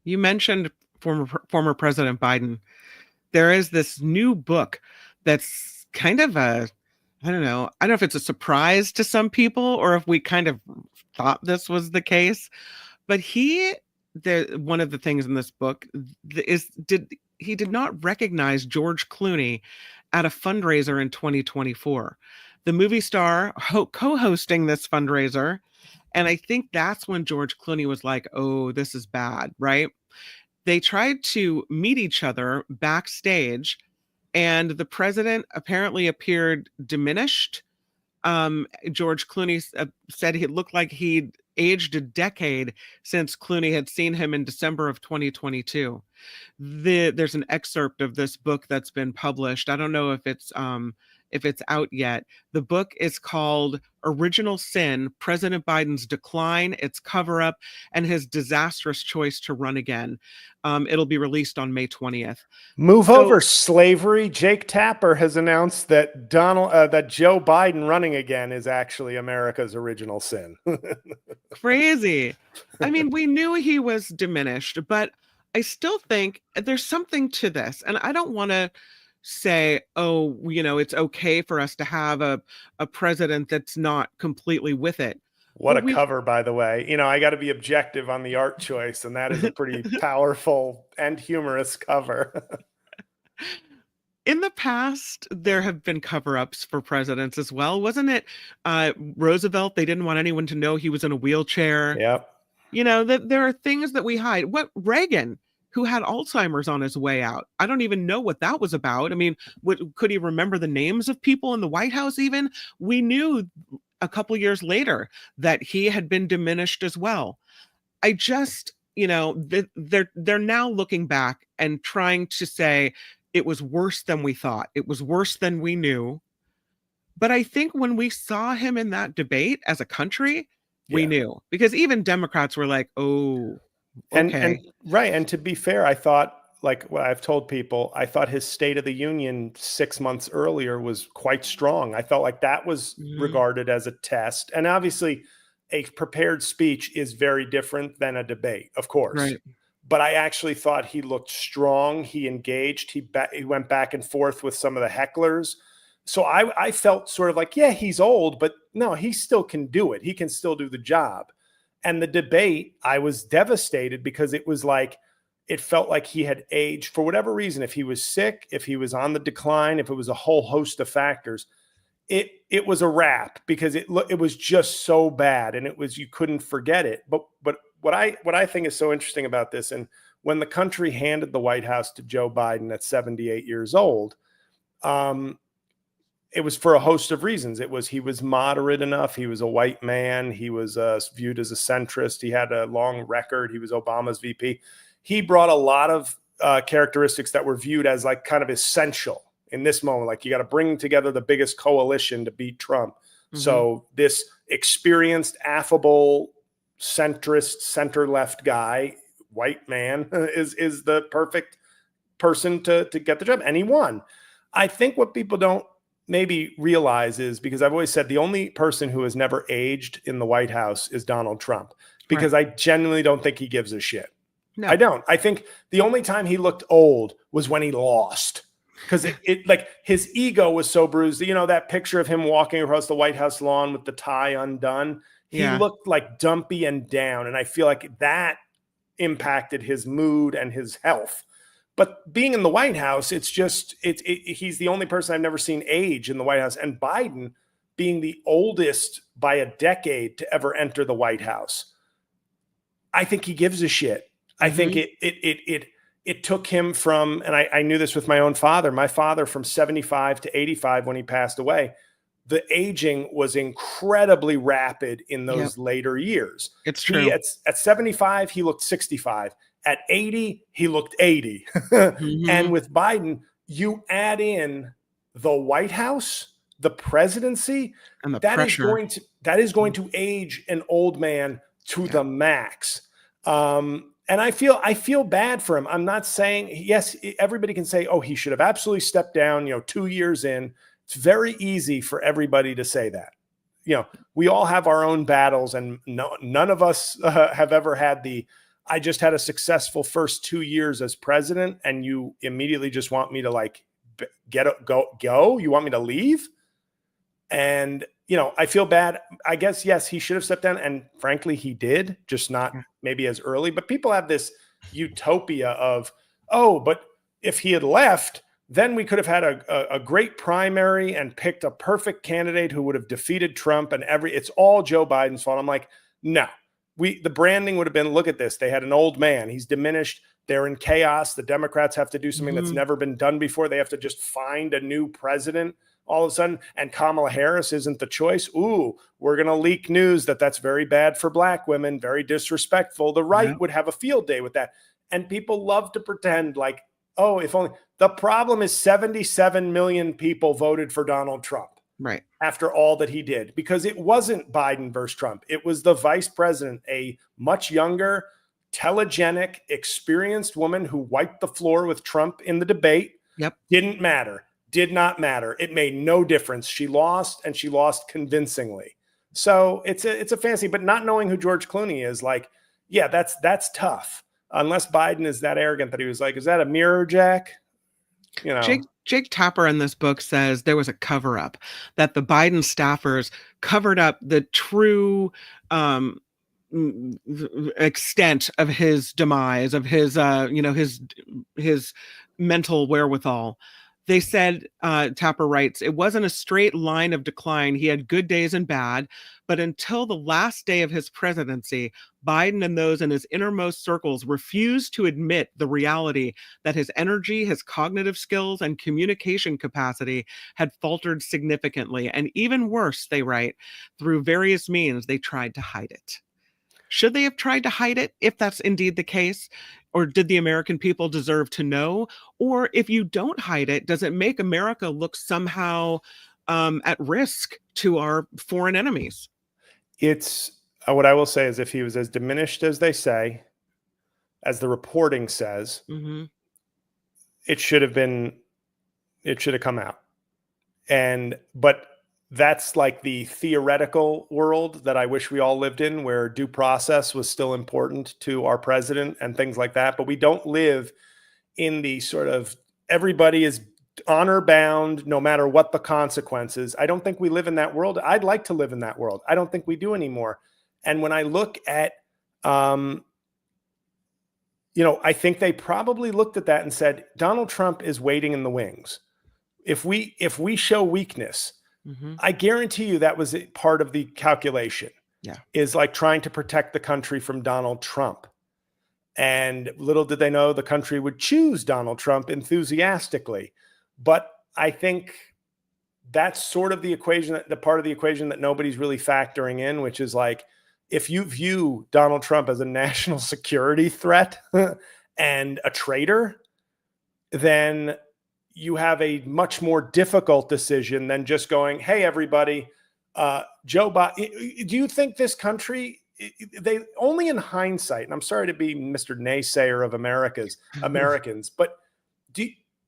You mentioned former President Biden. There is this new book that's kind of I don't know if it's a surprise to some people or if we kind of thought this was the case, but one of the things in this book he did not recognize George Clooney at a fundraiser in 2024. The movie star co-hosting this fundraiser. And I think that's when George Clooney was like, oh, this is bad, right? They tried to meet each other backstage, and the president apparently appeared diminished. George Clooney said he looked like he'd aged a decade since Clooney had seen him in December of 2022. There's an excerpt of this book that's been published. I don't know if it's out yet. The book is called Original Sin, President Biden's Decline, Its Cover-Up, and His Disastrous Choice to Run Again. It'll be released on May 20th. Move over slavery. Jake Tapper has announced that that Joe Biden running again is actually America's original sin. Crazy. I mean, we knew he was diminished, but I still think there's something to this. And I don't want to say, oh, it's okay for us to have a president that's not completely with it. What a cover, by the way. I got to be objective on the art choice, and that is a pretty powerful and humorous cover. In the past, there have been cover-ups for presidents as well. Wasn't it Roosevelt? They didn't want anyone to know he was in a wheelchair. Yep. There are things that we hide. What Reagan, who had Alzheimer's on his way out. I don't even know what that was about. I mean, could he remember the names of people in the White House even? We knew a couple years later that he had been diminished as well. I just, they're now looking back and trying to say it was worse than we thought. It was worse than we knew. But I think when we saw him in that debate as a country, we Yeah. knew, because even Democrats were like, oh, okay. And right. And to be fair, I thought, like what I've told people, I thought his State of the Union 6 months earlier was quite strong. I felt like that was regarded as a test. And obviously, a prepared speech is very different than a debate, of course. Right. But I actually thought he looked strong. He engaged. He went back and forth with some of the hecklers. So I felt sort of like, yeah, he's old, but no, he still can do it. He can still do the job. And the debate, I was devastated because it was like, it felt like he had aged for whatever reason. If he was sick, if he was on the decline, if it was a whole host of factors, it was a wrap because it was just so bad, and you couldn't forget it. But what I think is so interesting about this, and when the country handed the White House to Joe Biden at 78 years old, it was for a host of reasons. He was moderate enough. He was a white man. He was viewed as a centrist. He had a long record. He was Obama's VP. He brought a lot of characteristics that were viewed as like kind of essential in this moment. Like, you got to bring together the biggest coalition to beat Trump. So this experienced, affable, centrist, center-left guy, white man, is the perfect person to get the job. And he won. I think what people don't maybe realize is, because I've always said the only person who has never aged in the White House is Donald Trump, because I genuinely don't think he gives a shit. No. I don't. I think the only time he looked old was when he lost, because it like his ego was so bruised. You know, that picture of him walking across the White House lawn with the tie undone. He looked like dumpy and down. And I feel like that impacted his mood and his health. But being in the White House, it's just, he's the only person I've never seen age in the White House. And Biden being the oldest by a decade to ever enter the White House, I think he gives a shit. I think it took him from, and I knew this with my own father, from 75 to 85 when he passed away, the aging was incredibly rapid in those later years. It's true. At 75, he looked 65. At 80, he looked 80. And with Biden, you add in the White House, the presidency, and the that pressure. is going to age an old man to the max. And I feel bad for him. I'm not saying, yes, everybody can say, oh, he should have absolutely stepped down, 2 years in. It's very easy for everybody to say that. We all have our own battles, and none of us have ever had I just had a successful first 2 years as president, and you immediately just want me to like go. You want me to leave? And, I feel bad. I guess, yes, he should have stepped down. And frankly, he did, just not maybe as early. But people have this utopia of, oh, but if he had left, then we could have had a great primary and picked a perfect candidate who would have defeated Trump, and it's all Joe Biden's fault. I'm like, no. The branding would have been, look at this. They had an old man. He's diminished. They're in chaos. The Democrats have to do something that's never been done before. They have to just find a new president all of a sudden. And Kamala Harris isn't the choice. Ooh, we're going to leak news that's very bad for black women, very disrespectful. The right would have a field day with that. And people love to pretend like, oh, if only. The problem is 77 million people voted for Donald Trump. Right. After all that he did, because it wasn't Biden versus Trump. It was the vice president, a much younger, telegenic, experienced woman who wiped the floor with Trump in the debate. Didn't matter. Did not matter. It made no difference. She lost, and she lost convincingly. So it's a fantasy, but not knowing who George Clooney is, like, yeah, that's tough. Unless Biden is that arrogant that he was like, is that a mirror, Jack? Jake Tapper in this book says there was a cover-up, that the Biden staffers covered up the true extent of his demise, of his his mental wherewithal. They said, Tapper writes, it wasn't a straight line of decline. He had good days and bad, but until the last day of his presidency, Biden and those in his innermost circles refused to admit the reality that his energy, his cognitive skills, and communication capacity had faltered significantly. And even worse, they write, through various means, they tried to hide it. Should they have tried to hide it, if that's indeed the case? Or did the American people deserve to know? Or if you don't hide it, does it make America look somehow at risk to our foreign enemies. It's what I will say is if he was as diminished as they say, as the reporting says, Mm-hmm. it should have come out. But that's like the theoretical world that I wish we all lived in, where due process was still important to our president and things like that. But we don't live in the sort of everybody is honor bound no matter what the consequences. I don't think we live in that world. I'd like to live in that world. I don't think we do anymore. And when I look at, I think they probably looked at that and said, Donald Trump is waiting in the wings. If we show weakness, Mm-hmm. I guarantee you that was part of the calculation. Yeah. Is like trying to protect the country from Donald Trump. And little did they know the country would choose Donald Trump enthusiastically. But I think that's sort of the equation, the part of the equation that nobody's really factoring in, which is like, if you view Donald Trump as a national security threat and a traitor, then you have a much more difficult decision than just going, hey, everybody, Joe Biden, do you think this country, they only in hindsight, and I'm sorry to be Mr. Naysayer of Americans, but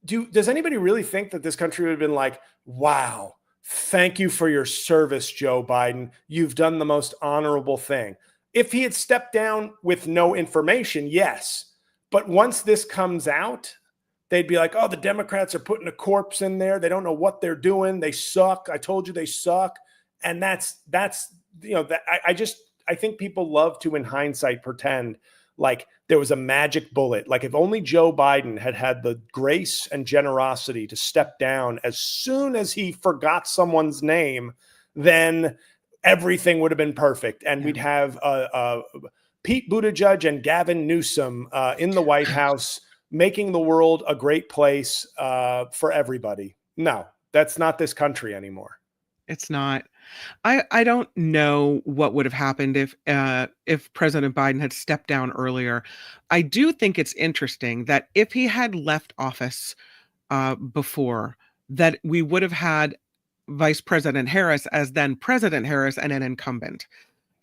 does anybody really think that this country would have been like, wow, thank you for your service, Joe Biden. You've done the most honorable thing. If he had stepped down with no information, yes. But once this comes out, they'd be like, oh, the Democrats are putting a corpse in there. They don't know what they're doing. They suck. I told you they suck. And I think people love to, in hindsight, pretend like there was a magic bullet. Like if only Joe Biden had had the grace and generosity to step down as soon as he forgot someone's name, then everything would have been perfect. And we'd have Pete Buttigieg and Gavin Newsom in the White House making the world a great place for everybody. No, that's not this country anymore. It's not. I don't know what would have happened if President Biden had stepped down earlier. I do think it's interesting that if he had left office before, that we would have had Vice President Harris as then President Harris and an incumbent.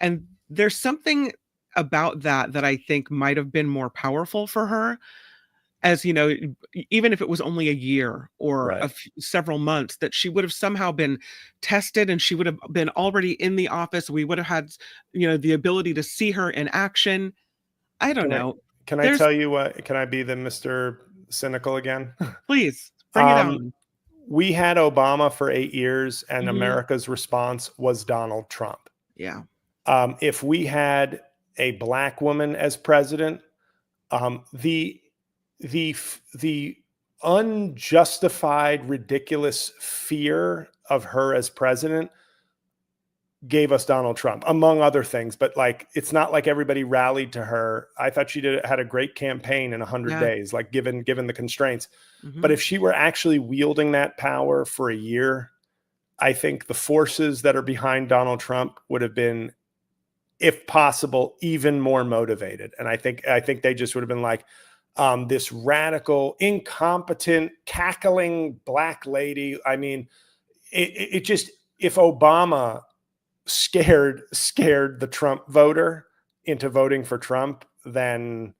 And there's something about that I think might have been more powerful for her. As you know, even if it was only a year or several months, that she would have somehow been tested and she would have been already in the office. We would have had, the ability to see her in action. I don't know. Can I tell you what? Can I be the Mr. Cynical again? Please bring it on. We had Obama for 8 years, and America's response was Donald Trump. Yeah. If we had a black woman as president, the unjustified, ridiculous fear of her as president gave us Donald Trump, among other things. But like, it's not like everybody rallied to her. I thought she had a great campaign in 100 days, like given the constraints. But if she were actually wielding that power for a year, I think the forces that are behind Donald Trump would have been, if possible, even more motivated. And I think they just would have been like, this radical, incompetent, cackling black lady. I mean, it just, if Obama scared the Trump voter into voting for Trump, then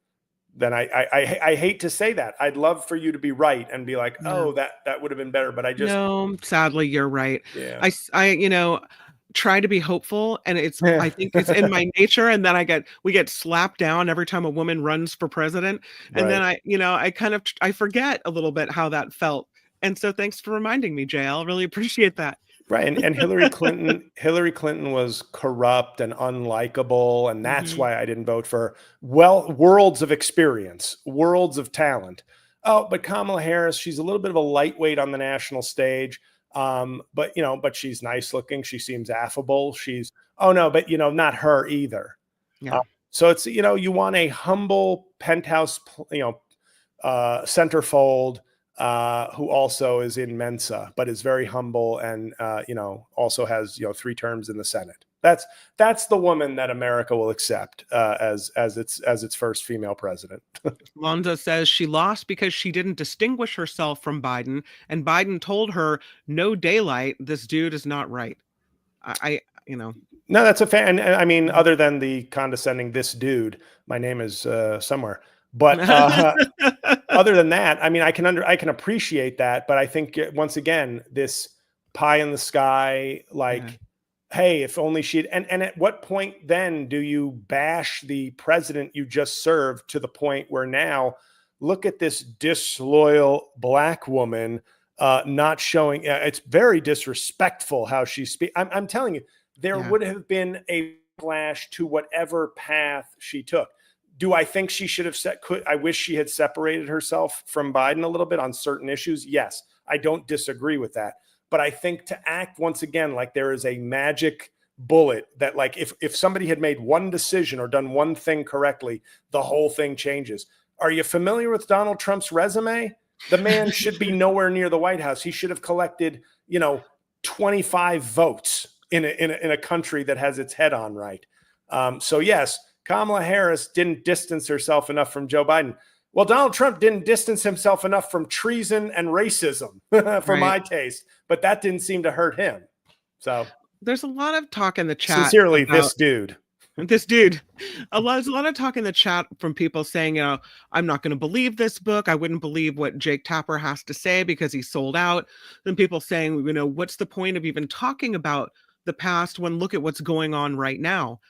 I hate to say that. I'd love for you to be right and be like, oh, that would have been better. But no, sadly, you're right. Yeah. I try to be hopeful, and I think it's in my nature, and then we get slapped down every time a woman runs for president, and then I forget a little bit how that felt. And so thanks for reminding me, Jay. I'll really appreciate that. Right. And Hillary Clinton was corrupt and unlikable, and that's why I didn't vote for her. Well, worlds of experience, worlds of talent. Oh, but Kamala Harris, she's a little bit of a lightweight on the national stage. But she's nice looking. She seems affable. Not her either. Yeah. So it's, you want a humble penthouse, centerfold, who also is in Mensa, but is very humble and, also has, 3 terms in the Senate. That's the woman that America will accept as its first female president. Lonza says she lost because she didn't distinguish herself from Biden, and Biden told her, "No daylight. This dude is not right." No, that's a fan. I mean, other than the condescending "this dude," my name is somewhere. But other than that, I mean, I can appreciate that. But I think once again, this pie in the sky, like, hey, if only she'd. And at what point then do you bash the president you just served to the point where now, look at this disloyal black woman not showing? It's very disrespectful how she speaks. I'm telling you, there would have been a backlash to whatever path she took. Do I think she should have I wish she had separated herself from Biden a little bit on certain issues? Yes, I don't disagree with that. But I think to act once again like there is a magic bullet that, like, if somebody had made one decision or done one thing correctly, the whole thing changes. Are you familiar with Donald Trump's resume? The man should be nowhere near the White House. He should have collected, 25 votes in a country that has its head on right. So yes, Kamala Harris didn't distance herself enough from Joe Biden. Well, Donald Trump didn't distance himself enough from treason and racism for my taste, but that didn't seem to hurt him. So there's a lot of talk in the chat. Sincerely, this dude. There's a lot of talk in the chat from people saying, I'm not going to believe this book. I wouldn't believe what Jake Tapper has to say because he sold out. Then people saying, what's the point of even talking about the past when look at what's going on right now?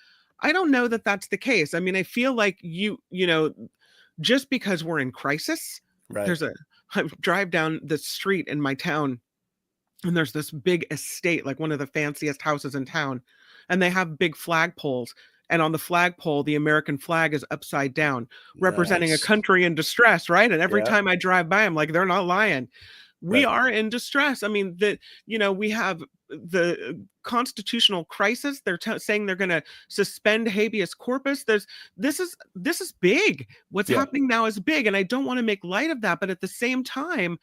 I don't know that that's the case. I mean, I feel like just because we're in crisis, right. I drive down the street in my town and there's this big estate, like one of the fanciest houses in town, and they have big flagpoles. And on the flagpole, the American flag is upside down, representing a country in distress, right? And every time I drive by, I'm like, they're not lying. We are in distress. I mean, we have the constitutional crisis. They're saying they're going to suspend habeas corpus. This is big. What's happening now is big. And I don't want to make light of that. But at the same time,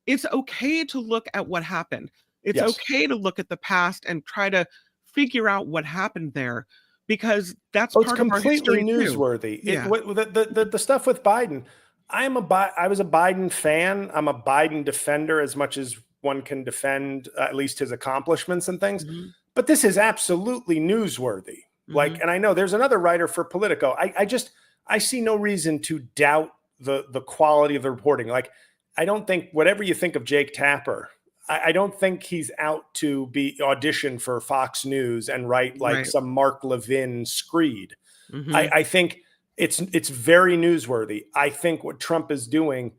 it's okay to look at what happened. It's okay to look at the past and try to figure out what happened there, because that's part of our history newsworthy. Too. The stuff with Biden. I was a Biden fan. I'm a Biden defender as much as one can defend at least his accomplishments and things. Mm-hmm. But this is absolutely newsworthy. Mm-hmm. And I know there's another writer for Politico. I see no reason to doubt the quality of the reporting. Like, I don't think, whatever you think of Jake Tapper, I don't think he's out to be audition for Fox News and write some Mark Levin screed. Mm-hmm. I think it's very newsworthy. I think what Trump is doing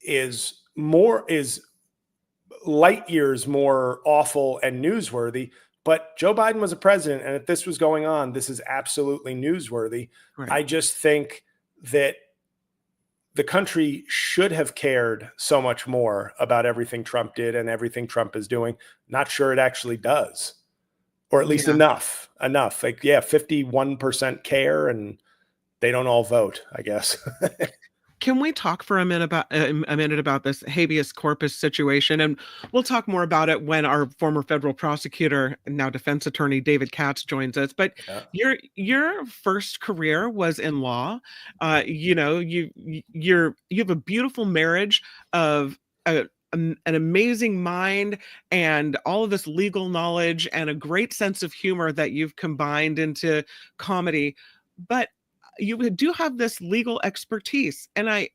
is light years more awful and newsworthy. But Joe Biden was a president, and if this was going on, this is absolutely newsworthy. Right. I just think that the country should have cared so much more about everything Trump did and everything Trump is doing. Not sure it actually does, or at least enough. Like, 51% care, and they don't all vote, I guess. Can we talk for a minute about this habeas corpus situation? And we'll talk more about it when our former federal prosecutor and now defense attorney David Katz joins us. But your first career was in law. You have a beautiful marriage of an amazing mind and all of this legal knowledge and a great sense of humor that you've combined into comedy. But you do have this legal expertise. And I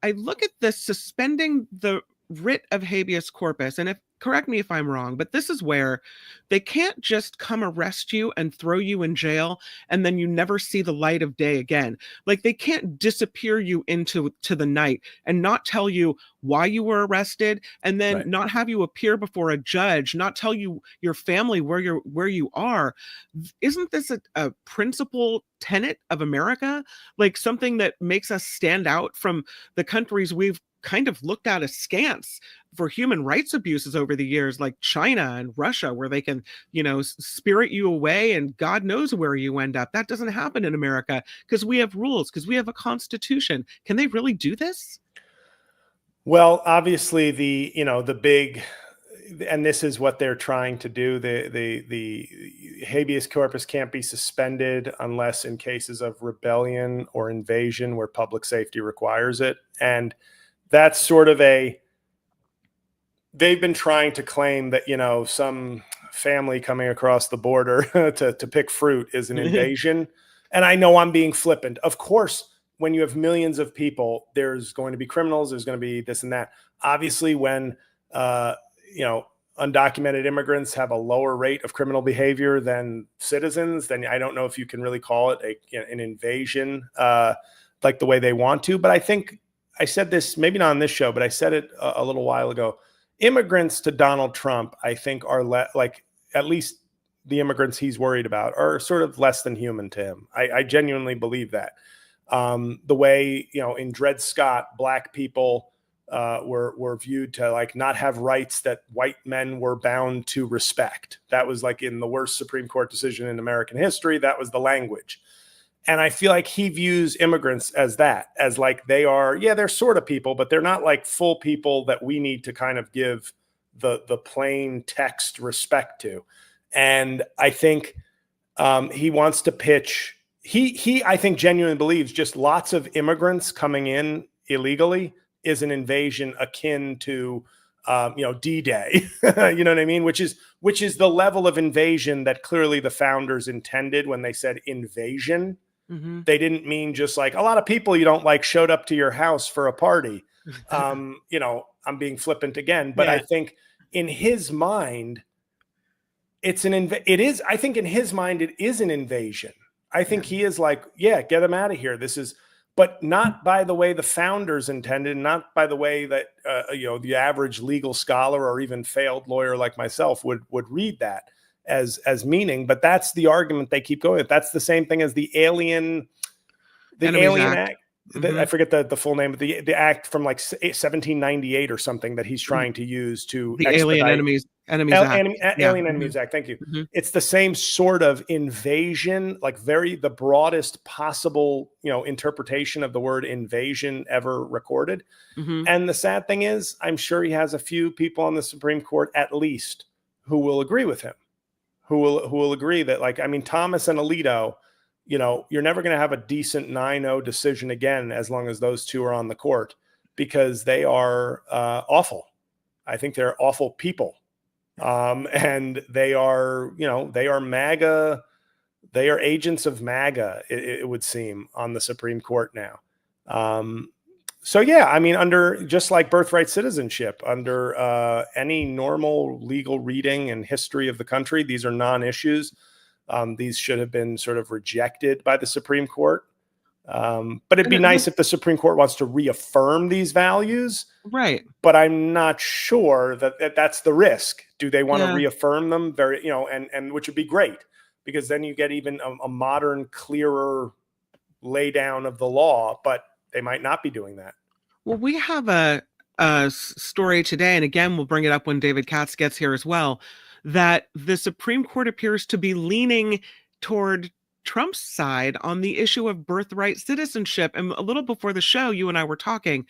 look at this suspending the writ of habeas corpus. And correct me if I'm wrong, but this is where they can't just come arrest you and throw you in jail and then you never see the light of day again. Like, they can't disappear you into the night and not tell you why you were arrested, and then not have you appear before a judge, not tell you your family where you are. Isn't this a principal tenet of America? Like, something that makes us stand out from the countries we've kind of looked at askance for human rights abuses over the years, like China and Russia, where they can, spirit you away and God knows where you end up. That doesn't happen in America because we have rules, because we have a constitution. Can they really do this? Well, obviously the big and this is what they're trying to do. The habeas corpus can't be suspended unless in cases of rebellion or invasion where public safety requires it. And that's sort of they've been trying to claim that, some family coming across the border to pick fruit is an invasion. And I know I'm being flippant. Of course, when you have millions of people, there's going to be criminals, there's going to be this and that. Obviously, when undocumented immigrants have a lower rate of criminal behavior than citizens, then I don't know if you can really call it an invasion like the way they want to. But I think I said this, maybe not on this show, but I said it a little while ago. Immigrants to Donald Trump, I think, are at least the immigrants he's worried about are sort of less than human to him. I genuinely believe that. The way, in Dred Scott, Black people were viewed to not have rights that white men were bound to respect. That was in the worst Supreme Court decision in American history. That was the language. And I feel like he views immigrants as that, as they are, they're sort of people, but they're not full people that we need to kind of give the plain text respect to. And I think he wants to pitch, I think genuinely believes just lots of immigrants coming in illegally is an invasion akin to, D-Day, you know what I mean? Which is the level of invasion that clearly the founders intended when they said invasion. Mm-hmm. They didn't mean just a lot of people you don't like showed up to your house for a party. I'm being flippant again, but I think in his mind, I think in his mind, it is an invasion. I think he is get them out of here. But not by the way the founders intended, not by the way that, the average legal scholar or even failed lawyer like myself would read that as meaning. But that's the argument they keep going with. That's the same thing as the Alien Act. Mm-hmm. I forget the full name, but the act from 1798 or something that he's trying to use to the Alien Enemies Act. Alien Enemies Act. Thank you. Mm-hmm. It's the same sort of invasion, the broadest possible, interpretation of the word invasion ever recorded. Mm-hmm. And the sad thing is, I'm sure he has a few people on the Supreme Court at least who will agree with him, who will agree that Thomas and Alito, you're never going to have a decent 9-0 decision again as long as those two are on the court, because they are awful. I think they're awful people. And they are MAGA. They are agents of MAGA, it would seem, on the Supreme Court now. Under just like birthright citizenship, under any normal legal reading and history of the country, these are non-issues. These should have been sort of rejected by the Supreme Court. But it'd be nice if the Supreme Court wants to reaffirm these values. Right. But I'm not sure that that's the risk. Do they want to reaffirm them? And which would be great, because then you get even a modern, clearer lay down of the law, but they might not be doing that. Well, we have a story today, and again, we'll bring it up when David Katz gets here as well, that the Supreme Court appears to be leaning toward Trump's side on the issue of birthright citizenship. And a little before the show, you and I were talking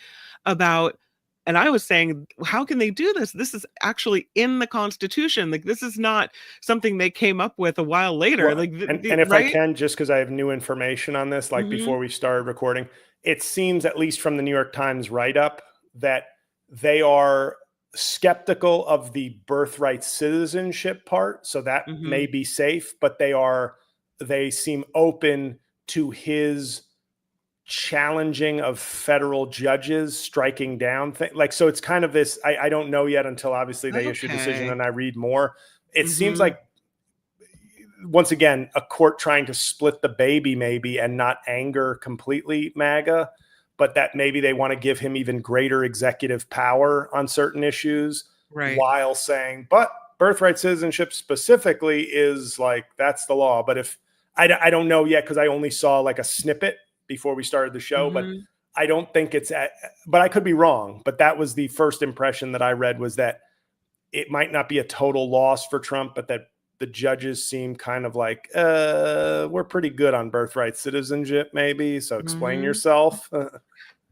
about, and I was saying, how can they do this? This is actually in the Constitution. This is not something they came up with a while later. Well, and if I can, just because I have new information on this, before we started recording, it seems, at least from the New York Times write-up, that they are skeptical of the birthright citizenship part. So that may be safe, but they seem open to his challenging of federal judges striking down so it's kind of this, I don't know yet until obviously they issue a decision and I read more. It seems like, once again, a court trying to split the baby maybe and not anger completely MAGA, but that maybe they want to give him even greater executive power on certain issues, right, while saying, but birthright citizenship specifically is that's the law. But if I don't know yet, because I only saw a snippet before we started the show, but I don't think but I could be wrong. But that was the first impression that I read, was that it might not be a total loss for Trump, but that the judges seem kind of we're pretty good on birthright citizenship, maybe. So explain yourself.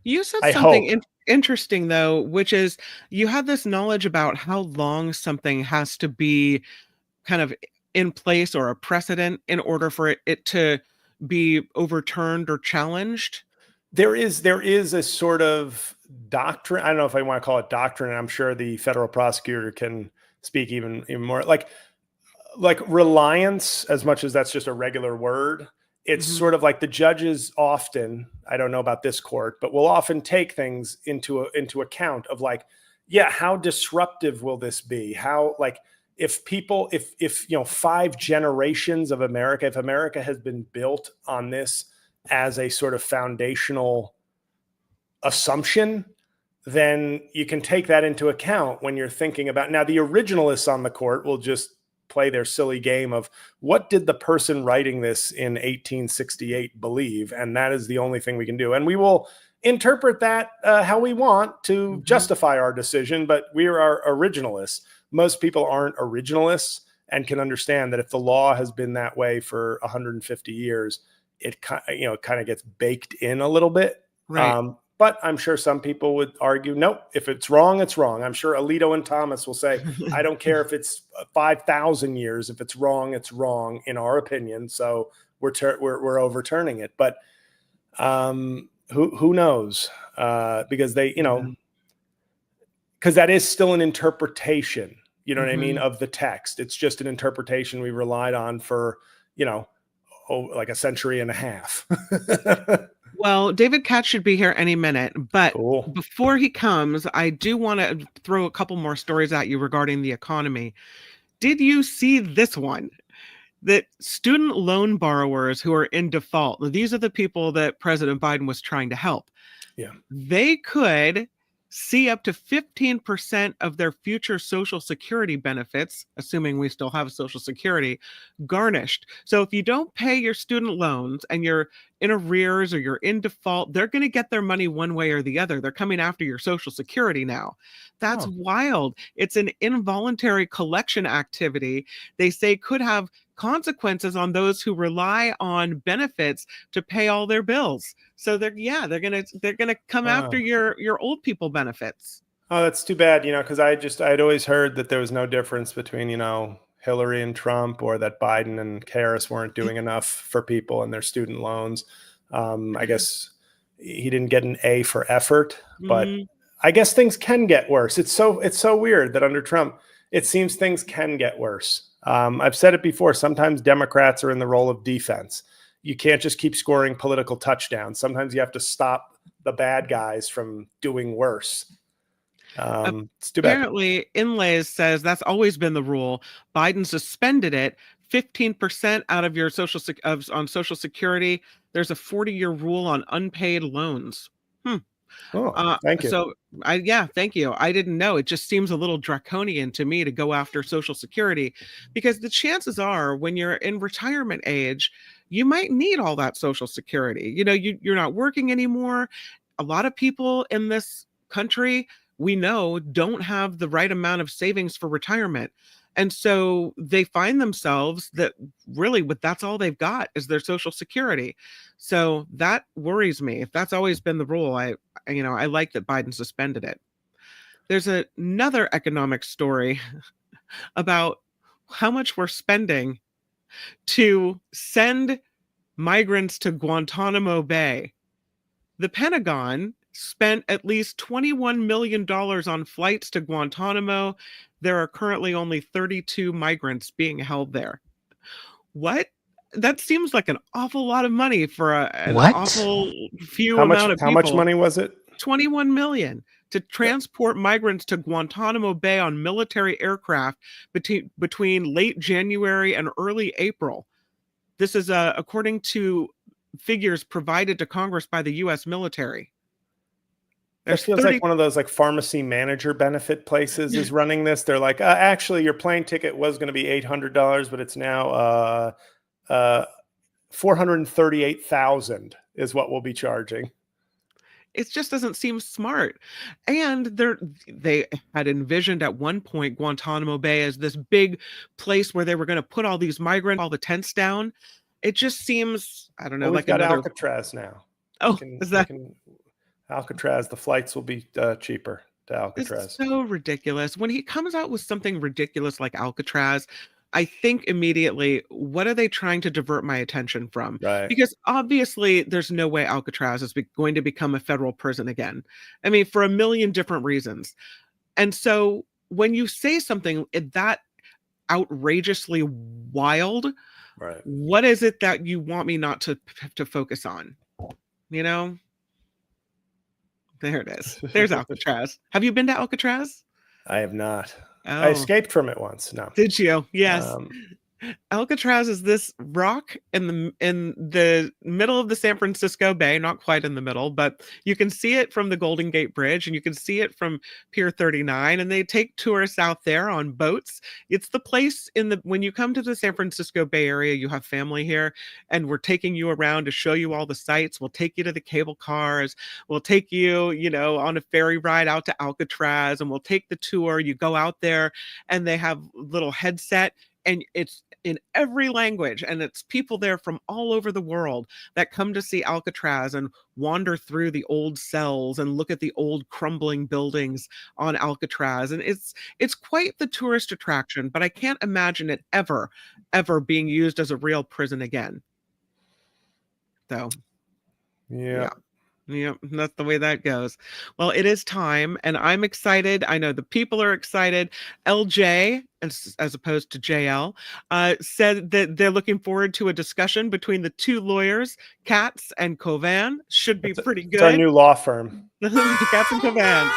You said something interesting though, which is you have this knowledge about how long something has to be kind of in place or a precedent in order for it to be overturned or challenged. There is a sort of doctrine. I don't know if I want to call it doctrine, and I'm sure the federal prosecutor can speak even more like reliance, as much as that's just a regular word. It's sort of like the judges often, I don't know about this court, but will often take things into account of like, yeah, how disruptive will this be? How, like, if 5 generations of America, if America has been built on this as a sort of foundational assumption, then you can take that into account when you're thinking about, now the originalists on the court will just play their silly game of what did the person writing this in 1868 believe? And that is the only thing we can do. And we will interpret that how we want to justify our decision, but we are originalists. Most people aren't originalists and can understand that if the law has been that way for 150 years, it kind of gets baked in a little bit. Right. But I'm sure some people would argue, nope, if it's wrong, it's wrong. I'm sure Alito and Thomas will say, I don't care if it's 5,000 years. If it's wrong in our opinion. So we're overturning it. But who knows? Because they, because that is still an interpretation, you know what I mean, of the text. It's just an interpretation we relied on for, like a century and a half. Well, David Katz should be here any minute, but before he comes, I do want to throw a couple more stories at you regarding the economy. Did you see this one? That student loan borrowers who are in default, these are the people that President Biden was trying to help. Yeah. They could see up to 15% of their future Social Security benefits, assuming we still have Social Security, garnished. So if you don't pay your student loans and you're in arrears or you're in default, they're going to get their money one way or the other. They're coming after your Social Security now. That's wild. It's an involuntary collection activity they say could have consequences on those who rely on benefits to pay all their bills. So they're gonna come after your old people benefits. Oh, that's too bad, because I'd always heard that there was no difference between, Hillary and Trump, or that Biden and Harris weren't doing enough for people and their student loans. I guess he didn't get an A for effort, but I guess things can get worse. It's so weird that under Trump, it seems things can get worse. I've said it before. Sometimes Democrats are in the role of defense. You can't just keep scoring political touchdowns. Sometimes you have to stop the bad guys from doing worse. It's too bad. Apparently, Inlays says that's always been the rule. Biden suspended it. 15% out of your on Social Security. There's a 40-year rule on unpaid loans. Thank you. So thank you. I didn't know. It just seems a little draconian to me to go after Social Security, because the chances are when you're in retirement age, you might need all that Social Security. You're not working anymore. A lot of people in this country, we know, don't have the right amount of savings for retirement. And so they find themselves that really that's all they've got is their Social Security. So that worries me. If that's always been the rule, I like that Biden suspended it. There's another economic story about how much we're spending to send migrants to Guantanamo Bay. The Pentagon spent at least $21 million on flights to Guantanamo. There are currently only 32 migrants being held there. What? That seems like an awful lot of money for an awful few amount of people. How much money was it? 21 million to transport migrants to Guantanamo Bay on military aircraft between late January and early April. This is according to figures provided to Congress by the U.S. military. It feels like one of those pharmacy manager benefit places is running this. They're like, actually, your plane ticket was going to be $800, but it's now $438,000 is what we'll be charging. It just doesn't seem smart. And they had envisioned at one point Guantanamo Bay as this big place where they were going to put all these migrants, all the tents down. It just seems, I don't know, We've got Alcatraz now. Oh, is that? Alcatraz, the flights will be cheaper to Alcatraz. It's so ridiculous. When he comes out with something ridiculous like Alcatraz, I think immediately, what are they trying to divert my attention from? Right. Because obviously, there's no way Alcatraz is going to become a federal prison again. I mean, for a million different reasons. And so when you say something that outrageously wild, Right. what is it that you want me not to focus on? You know? There it is. There's Alcatraz. Have you been to Alcatraz? I have not. Oh. I escaped from it once. No. Did you? Yes. Alcatraz is this rock in the middle of the San Francisco Bay, not quite in the middle, but you can see it from the Golden Gate Bridge and you can see it from Pier 39, and they take tourists out there on boats. It's the place when you come to the San Francisco Bay Area, you have family here, and we're taking you around to show you all the sights. We'll take you to the cable cars. We'll take you, on a ferry ride out to Alcatraz, and we'll take the tour. You go out there and they have little headset, and it's in every language, and it's people there from all over the world that come to see Alcatraz and wander through the old cells and look at the old crumbling buildings on Alcatraz. And it's quite the tourist attraction, but I can't imagine it ever being used as a real prison again. So Yeah. Yep, that's the way that goes. Well, it is time, and I'm excited. I know the people are excited. LJ, as opposed to JL, said that they're looking forward to a discussion between the two lawyers, Katz and Couvin. Should be pretty good. It's our new law firm. Katz and Couvin.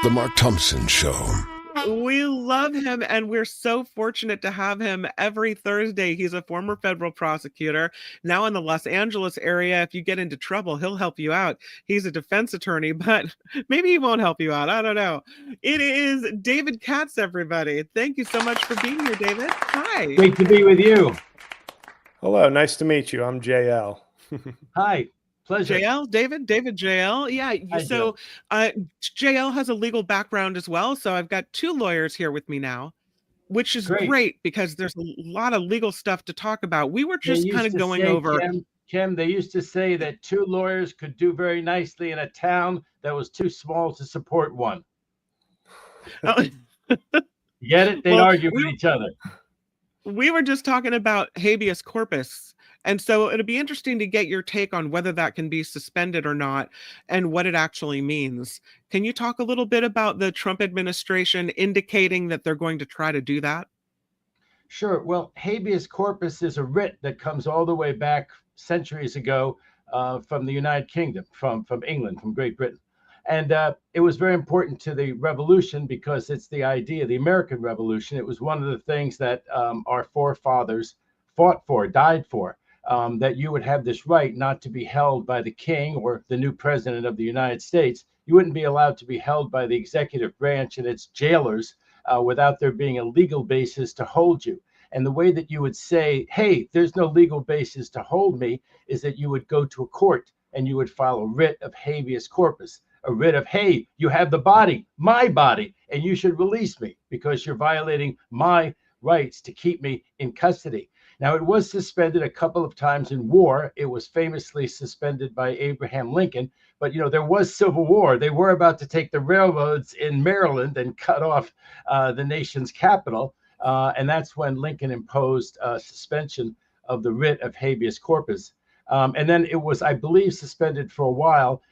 The Mark Thompson Show. We love him, and we're so fortunate to have him every Thursday. He's a former federal prosecutor, now in the Los Angeles area. If you get into trouble, he'll help you out. He's a defense attorney, but maybe he won't help you out. I don't know. It is David Katz, everybody. Thank you so much for being here, David. Hi. Great to be with you. Hello, nice to meet you. I'm JL. Hi. Pleasure. David JL. Yeah. So JL has a legal background as well. So I've got two lawyers here with me now, which is great because there's a lot of legal stuff to talk about. We were just kind of going over. Kim, they used to say that two lawyers could do very nicely in a town that was too small to support one. You get it? They'd argue with each other. We were just talking about habeas corpus. And so it'll be interesting to get your take on whether that can be suspended or not and what it actually means. Can you talk a little bit about the Trump administration indicating that they're going to try to do that? Sure. Well, habeas corpus is a writ that comes all the way back centuries ago from the United Kingdom, from England, from Great Britain. And it was very important to the revolution because it's the idea, the American Revolution. It was one of the things that our forefathers fought for, died for. That you would have this right not to be held by the king or the new president of the United States. You wouldn't be allowed to be held by the executive branch and its jailers without there being a legal basis to hold you. And the way that you would say, hey, there's no legal basis to hold me, is that you would go to a court and you would file a writ of habeas corpus, a writ of, hey, you have the body, my body, and you should release me because you're violating my rights to keep me in custody. Now, it was suspended a couple of times in war. It was famously suspended by Abraham Lincoln. But, there was civil war. They were about to take the railroads in Maryland and cut off the nation's capital. And that's when Lincoln imposed suspension of the writ of habeas corpus. And then it was, I believe, suspended for a while,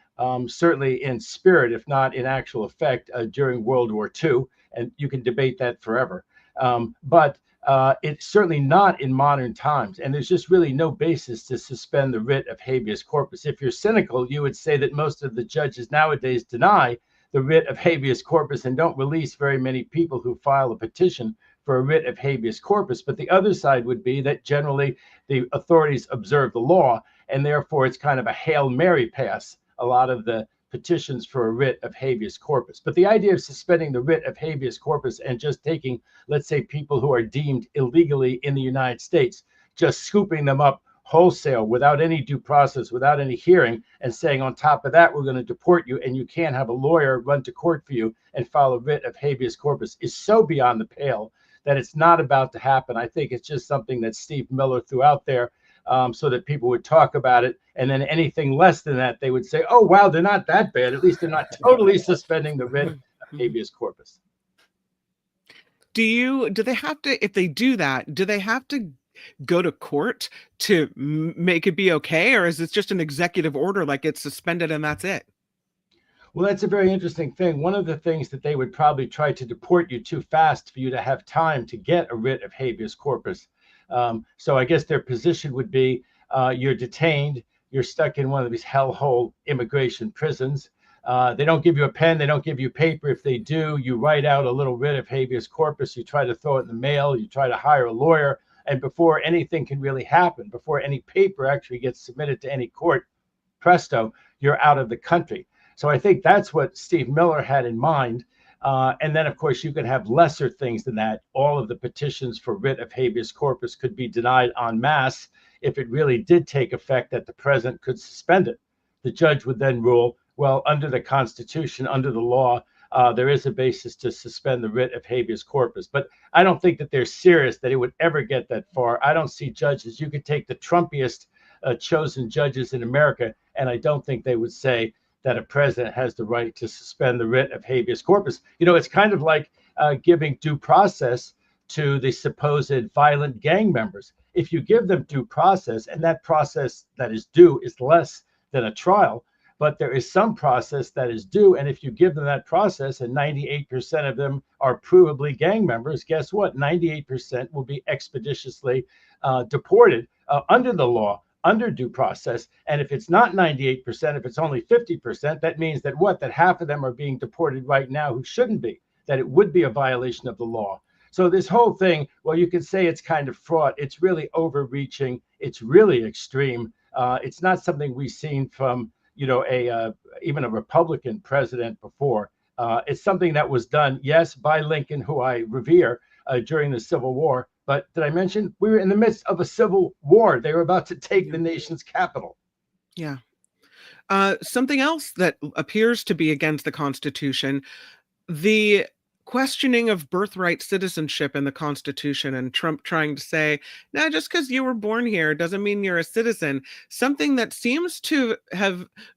certainly in spirit, if not in actual effect, during World War II. And you can debate that forever. But it's certainly not in modern times, and there's just really no basis to suspend the writ of habeas corpus. If you're cynical, you would say that most of the judges nowadays deny the writ of habeas corpus and don't release very many people who file a petition for a writ of habeas corpus. But the other side would be that generally the authorities observe the law, and therefore it's kind of a Hail Mary pass, a lot of the petitions for a writ of habeas corpus. But the idea of suspending the writ of habeas corpus and just taking, let's say, people who are deemed illegally in the United States, just scooping them up wholesale without any due process, without any hearing, and saying on top of that, we're going to deport you and you can't have a lawyer run to court for you and file a writ of habeas corpus is so beyond the pale that it's not about to happen. I think it's just something that Steve Miller threw out there so that people would talk about it. And then anything less than that, they would say, oh, wow, they're not that bad. At least they're not totally suspending the writ of habeas corpus. Do they have to, if they do that, do they have to go to court to make it be okay? Or is it just an executive order, like it's suspended and that's it? Well, that's a very interesting thing. One of the things that they would probably try to deport you too fast for you to have time to get a writ of habeas corpus. So I guess their position would be you're detained, you're stuck in one of these hellhole immigration prisons. They don't give you a pen, they don't give you paper. If they do, you write out a little writ of habeas corpus, you try to throw it in the mail, you try to hire a lawyer, and before anything can really happen, before any paper actually gets submitted to any court, presto, you're out of the country. So I think that's what Steve Miller had in mind. And then, of course, you could have lesser things than that. All of the petitions for writ of habeas corpus could be denied en masse if it really did take effect, that the president could suspend it. The judge would then rule, well, under the Constitution, under the law, there is a basis to suspend the writ of habeas corpus. But I don't think that they're serious that it would ever get that far. I don't see judges. You could take the Trumpiest chosen judges in America, and I don't think they would say that a president has the right to suspend the writ of habeas corpus. You know, it's kind of like giving due process to the supposed violent gang members. If you give them due process, and that process that is due is less than a trial, but there is some process that is due, and if you give them that process and 98% of them are provably gang members, guess what? 98% will be expeditiously deported under the law, under due process. And if it's not 98%, if it's only 50%, that means that what? That half of them are being deported right now who shouldn't be, that it would be a violation of the law. So this whole thing, well, you could say it's kind of fraught. It's really overreaching. It's really extreme. It's not something we've seen from, you know, even a Republican president before. It's something that was done, yes, by Lincoln, who I revere, during the Civil War. But did I mention we were in the midst of a civil war? They were about to take the nation's capital. Yeah. Something else that appears to be against the Constitution, the questioning of birthright citizenship in the Constitution, and Trump trying to say, no, just because you were born here doesn't mean you're a citizen. Something that seems to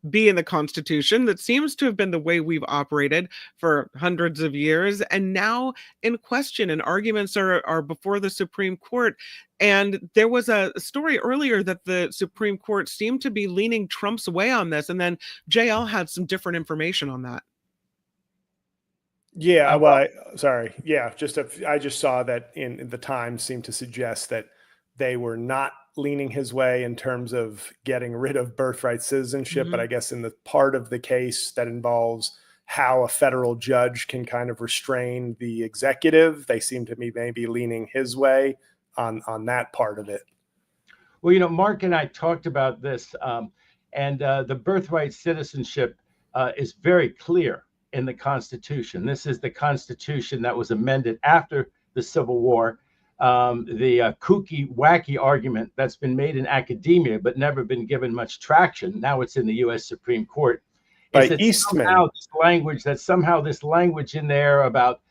be in the Constitution, that seems to have been the way we've operated for hundreds of years, and now in question, and arguments are before the Supreme Court. And there was a story earlier that the Supreme Court seemed to be leaning Trump's way on this, and then JL had some different information on that. Yeah, well, sorry. Yeah, I just saw that in the Times seemed to suggest that they were not leaning his way in terms of getting rid of birthright citizenship. But I guess in the part of the case that involves how a federal judge can kind of restrain the executive, they seem to be maybe leaning his way on that part of it. Well, you know, Mark and I talked about this, and the birthright citizenship is very clear in the Constitution. This is the Constitution that was amended after the Civil War. The kooky, wacky argument that's been made in academia but never been given much traction, now it's in the U.S. Supreme Court, is that somehow this language in there about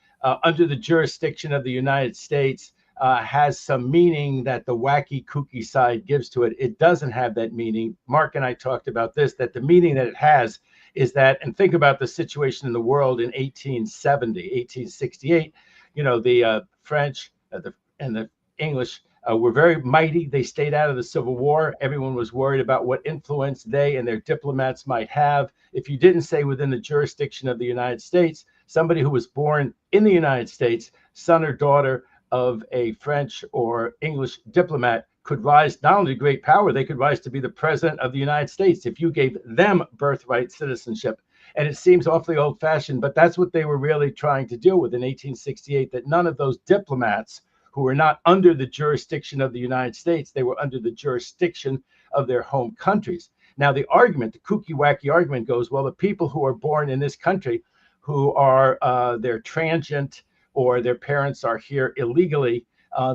under the jurisdiction of the United States has some meaning that the wacky, kooky side gives to it. It doesn't have that meaning. Mark and I talked about this, that the meaning that it has is that, and think about the situation in the world in 1870, 1868, you know, the French and the English were very mighty. They stayed out of the Civil War. Everyone was worried about what influence they and their diplomats might have. If you didn't say within the jurisdiction of the United States, somebody who was born in the United States, son or daughter of a French or English diplomat, could rise not only to great power, they could rise to be the president of the United States if you gave them birthright citizenship. And it seems awfully old-fashioned, but that's what they were really trying to deal with in 1868, that none of those diplomats who were not under the jurisdiction of the United States, they were under the jurisdiction of their home countries. Now, the argument, the kooky, wacky argument goes, well, the people who are born in this country who are they're transient or their parents are here illegally,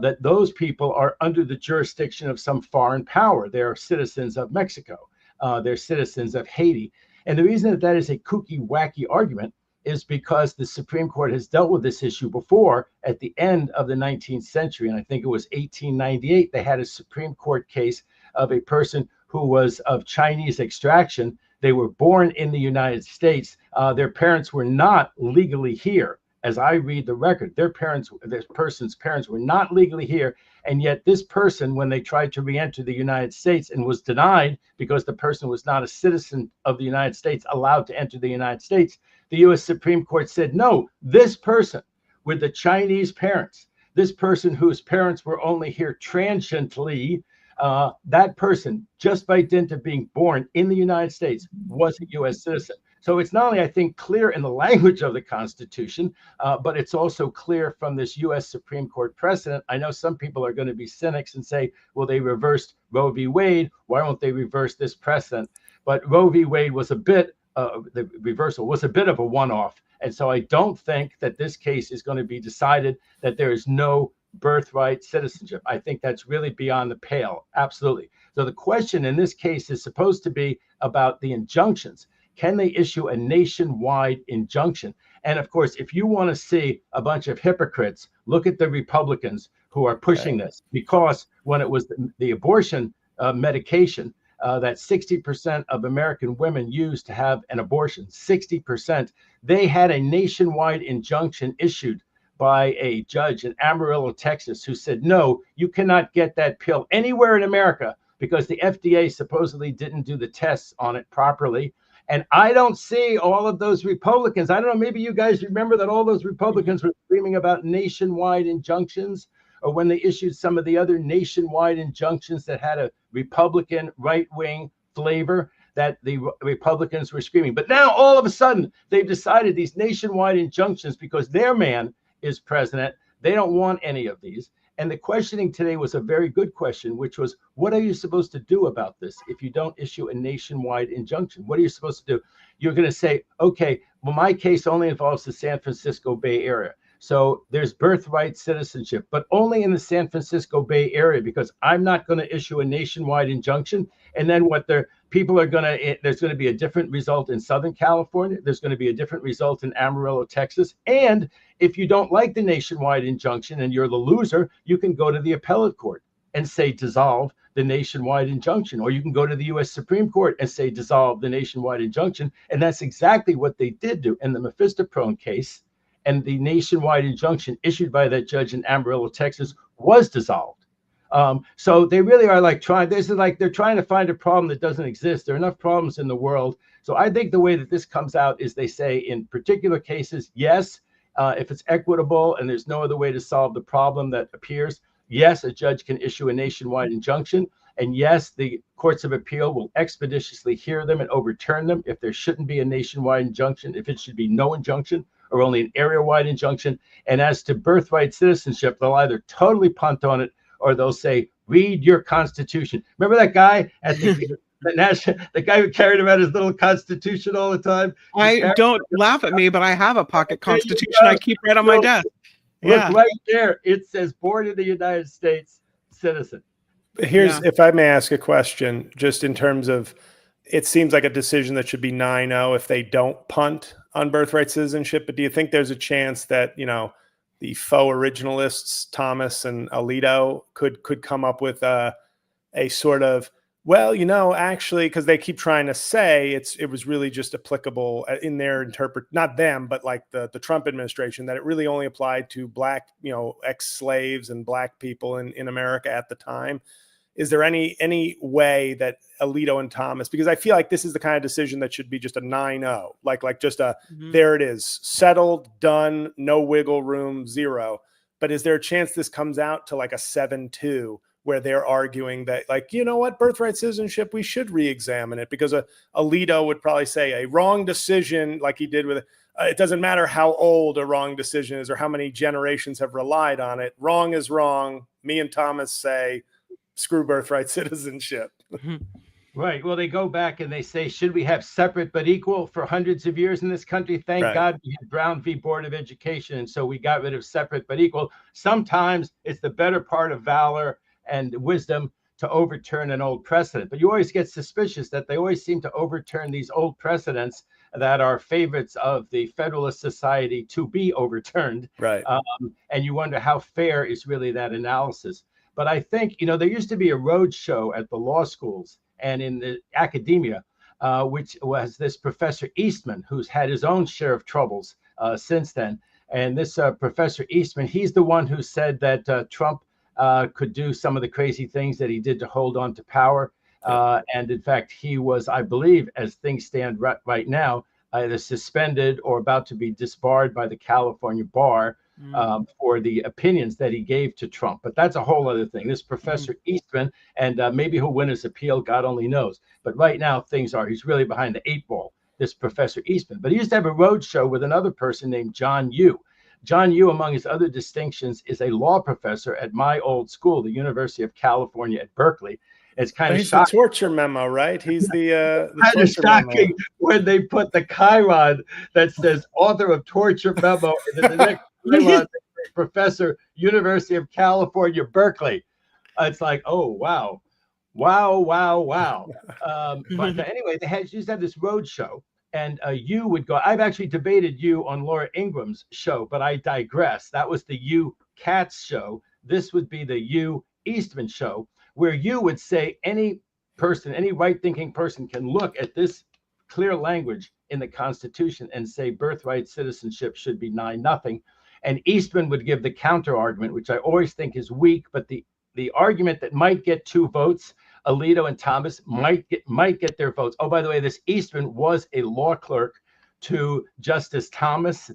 that those people are under the jurisdiction of some foreign power. They're citizens of Mexico. They're citizens of Haiti. And the reason that that is a kooky, wacky argument is because the Supreme Court has dealt with this issue before at the end of the 19th century. And I think it was 1898, they had a Supreme Court case of a person who was of Chinese extraction. They were born in the United States. Their parents were not legally here. As I read the record, this person's parents were not legally here. And yet this person, when they tried to re-enter the United States and was denied because the person was not a citizen of the United States allowed to enter the United States, the U.S. Supreme Court said, no, this person with the Chinese parents, this person whose parents were only here transiently, that person, just by dint of being born in the United States, was a U.S. citizen. So it's not only, I think, clear in the language of the Constitution, but it's also clear from this U.S. Supreme Court precedent. I know some people are going to be cynics and say, well, they reversed Roe v. Wade. Why won't they reverse this precedent? But Roe v. Wade was the reversal was a bit of a one-off. And so I don't think that this case is going to be decided that there is no birthright citizenship. I think that's really beyond the pale. Absolutely. So the question in this case is supposed to be about the injunctions. Can they issue a nationwide injunction? And of course, if you want to see a bunch of hypocrites, look at the Republicans who are pushing this, because when it was the abortion medication that 60% of American women used to have an abortion, 60%, they had a nationwide injunction issued by a judge in Amarillo, Texas, who said, no, you cannot get that pill anywhere in America because the FDA supposedly didn't do the tests on it properly. And I don't see all of those Republicans. I don't know, maybe you guys remember that all those Republicans were screaming about nationwide injunctions, or when they issued some of the other nationwide injunctions that had a Republican right-wing flavor, that the Republicans were screaming. But now all of a sudden they've decided these nationwide injunctions, because their man is president, they don't want any of these. And the questioning today was a very good question, which was, what are you supposed to do about this if you don't issue a nationwide injunction? What are you supposed to do? You're going to say, okay, well, my case only involves the San Francisco Bay Area. So there's birthright citizenship, but only in the San Francisco Bay Area, because I'm not going to issue a nationwide injunction. And then there's going to be a different result in Southern California. There's going to be a different result in Amarillo, Texas. And if you don't like the nationwide injunction and you're the loser, you can go to the appellate court and say dissolve the nationwide injunction, or you can go to the U.S. Supreme Court and say dissolve the nationwide injunction. And that's exactly what they did do in the Mephistoprone case. And the nationwide injunction issued by that judge in Amarillo, Texas, was dissolved. So they really are they're trying to find a problem that doesn't exist. There are enough problems in the world. So I think the way that this comes out is they say in particular cases, yes, if it's equitable and there's no other way to solve the problem that appears, yes, a judge can issue a nationwide injunction. And yes, the courts of appeal will expeditiously hear them and overturn them if there shouldn't be a nationwide injunction, if it should be no injunction or only an area-wide injunction. And as to birthright citizenship, they'll either totally punt on it or they'll say, read your Constitution. Remember that guy at the guy who carried around his little Constitution all the time? Don't laugh at me, but I have a pocket Constitution I keep right on my desk. Look right there. It says born in the United States, citizen. If I may ask a question, just in terms of, it seems like a decision that should be 9-0 if they don't punt on birthright citizenship. But do you think there's a chance that, the faux originalists, Thomas and Alito, could come up with a sort of, well, actually, because they keep trying to say it was really just applicable in their not them, but like the Trump administration, that it really only applied to black, ex-slaves and black people in America at the time. Is there any way that Alito and Thomas, because I feel like this is the kind of decision that should be just a 9-0, like just a, there it is, settled, done, no wiggle room, 0. But is there a chance this comes out to like a 7-2 where they're arguing that, like, you know what, birthright citizenship, we should re-examine it, because Alito would probably say a wrong decision, like he did with it doesn't matter how old a wrong decision is or how many generations have relied on it. Wrong is wrong. Me and Thomas say, screw birthright citizenship. Right. Well, they go back and they say, should we have separate but equal for hundreds of years in this country? Thank God we had Brown v. Board of Education. And so we got rid of separate but equal. Sometimes it's the better part of valor and wisdom to overturn an old precedent. But you always get suspicious that they always seem to overturn these old precedents that are favorites of the Federalist Society to be overturned. Right. And you wonder how fair is really that analysis. But I think, there used to be a road show at the law schools and in the academia, which was this Professor Eastman, who's had his own share of troubles since then. And this Professor Eastman, he's the one who said that Trump could do some of the crazy things that he did to hold on to power. And in fact, he was, I believe, as things stand right now, either suspended or about to be disbarred by the California bar for the opinions that he gave to Trump. But that's a whole other thing. This Professor Eastman, and maybe he'll win his appeal, God only knows. But right now, he's really behind the 8 ball, this Professor Eastman. But he used to have a road show with another person named John Yoo. John Yoo, among his other distinctions, is a law professor at my old school, the University of California at Berkeley. It's kind of he's shocking. the torture memo, right? He's the kind of shocking memo. When they put the chyron that says author of torture memo, and then the next chyron professor, University of California, Berkeley. It's like, oh, wow. But anyway, they used to have this road show, and you would go. I've actually debated you on Laura Ingram's show, but I digress. That was the you Katz show. This would be the you Eastman show, where you would say any person, any right-thinking person can look at this clear language in the Constitution and say birthright citizenship should be 9-0. And Eastman would give the counter argument, which I always think is weak, but the argument that might get 2 votes, Alito and Thomas might get their votes. Oh, by the way, this Eastman was a law clerk to Justice Thomas.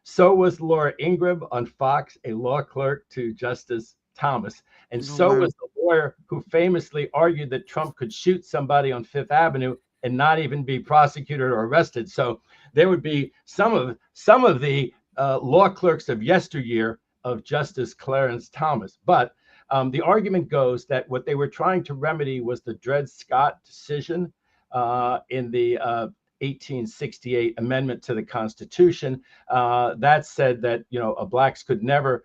So was Laura Ingraham on Fox, a law clerk to Justice Thomas. And so was the lawyer who famously argued that Trump could shoot somebody on Fifth Avenue and not even be prosecuted or arrested. So there would be some of the law clerks of yesteryear of Justice Clarence Thomas. But the argument goes that what they were trying to remedy was the Dred Scott decision in the 1868 amendment to the Constitution that said that blacks could never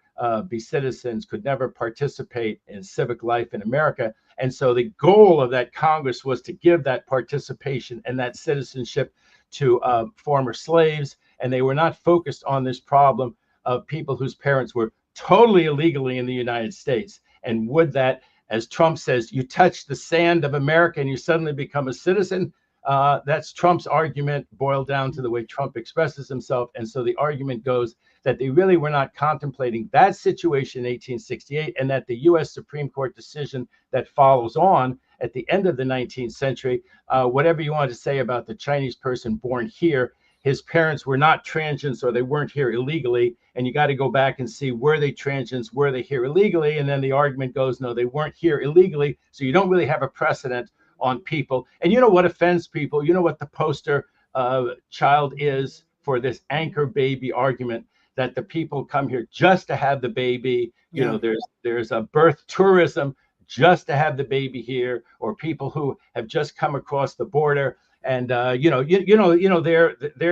be citizens, could never participate in civic life in America. And so the goal of that Congress was to give that participation and that citizenship to former slaves. And they were not focused on this problem of people whose parents were totally illegally in the United States. And would that, as Trump says, you touch the sand of America and you suddenly become a citizen? That's Trump's argument boiled down to the way Trump expresses himself. And so the argument goes that they really were not contemplating that situation in 1868, and that the U.S. Supreme Court decision that follows on at the end of the 19th century, whatever you want to say about the Chinese person born here, his parents were not transients or they weren't here illegally. And you got to go back and see, were they transients? Were they here illegally? And then the argument goes, no, they weren't here illegally. So you don't really have a precedent on people. And you know what offends people? You know what the poster child is for this anchor baby argument, that the people come here just to have the baby. You know, there's a birth tourism just to have the baby here, or people who have just come across the border. And their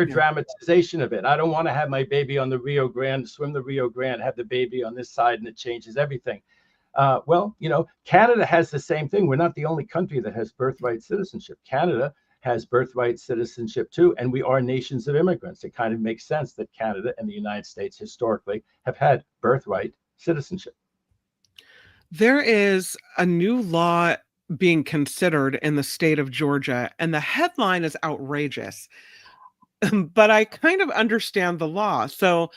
dramatization of it. I don't want to have my baby on the Rio Grande, swim the Rio Grande, have the baby on this side, and it changes everything. Canada has the same thing. We're not the only country that has birthright citizenship. Canada has birthright citizenship too, and we are nations of immigrants. It kind of makes sense that Canada and the United States historically have had birthright citizenship. There is a new law being considered in the state of Georgia, and the headline is outrageous, but I kind of understand the law. So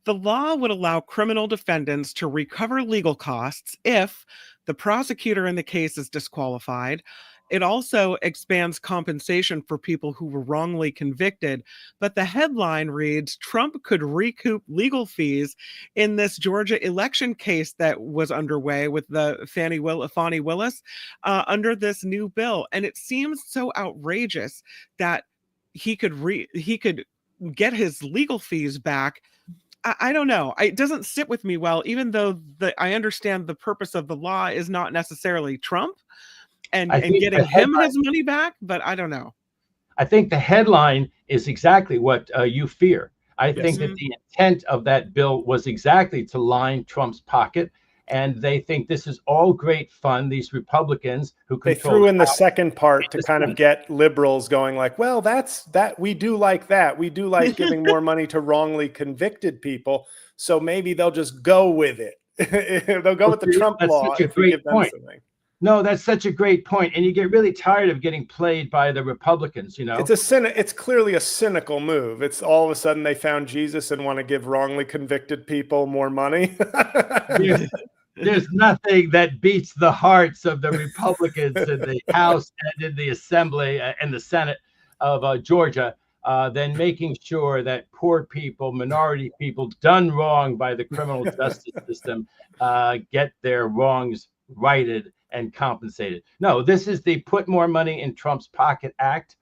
the law would allow criminal defendants to recover legal costs if the prosecutor in the case is disqualified. It also expands compensation for people who were wrongly convicted. But the headline reads, Trump could recoup legal fees in this Georgia election case that was underway with the Fani Willis under this new bill. And it seems so outrageous that he could get his legal fees back. I don't know. It doesn't sit with me well, even though I understand the purpose of the law is not necessarily Trump and getting him his money back, but I don't know. I think the headline is exactly what you fear. I think that the intent of that bill was exactly to line Trump's pocket, and they think this is all great fun. These Republicans who they threw in the second part to kind of get liberals going like, well, that we do like that. We do like giving more money to wrongly convicted people. So maybe they'll just go with it. They'll go with the Trump That's law such a if we great give them point. something. No, that's such a great point. And you get really tired of getting played by the Republicans, you know? It's clearly a cynical move. It's all of a sudden they found Jesus and want to give wrongly convicted people more money. There's nothing that beats the hearts of the Republicans in the House and in the Assembly and the Senate of Georgia than making sure that poor people, minority people done wrong by the criminal justice system get their wrongs righted and compensated. No, this is the put more money in Trump's pocket act.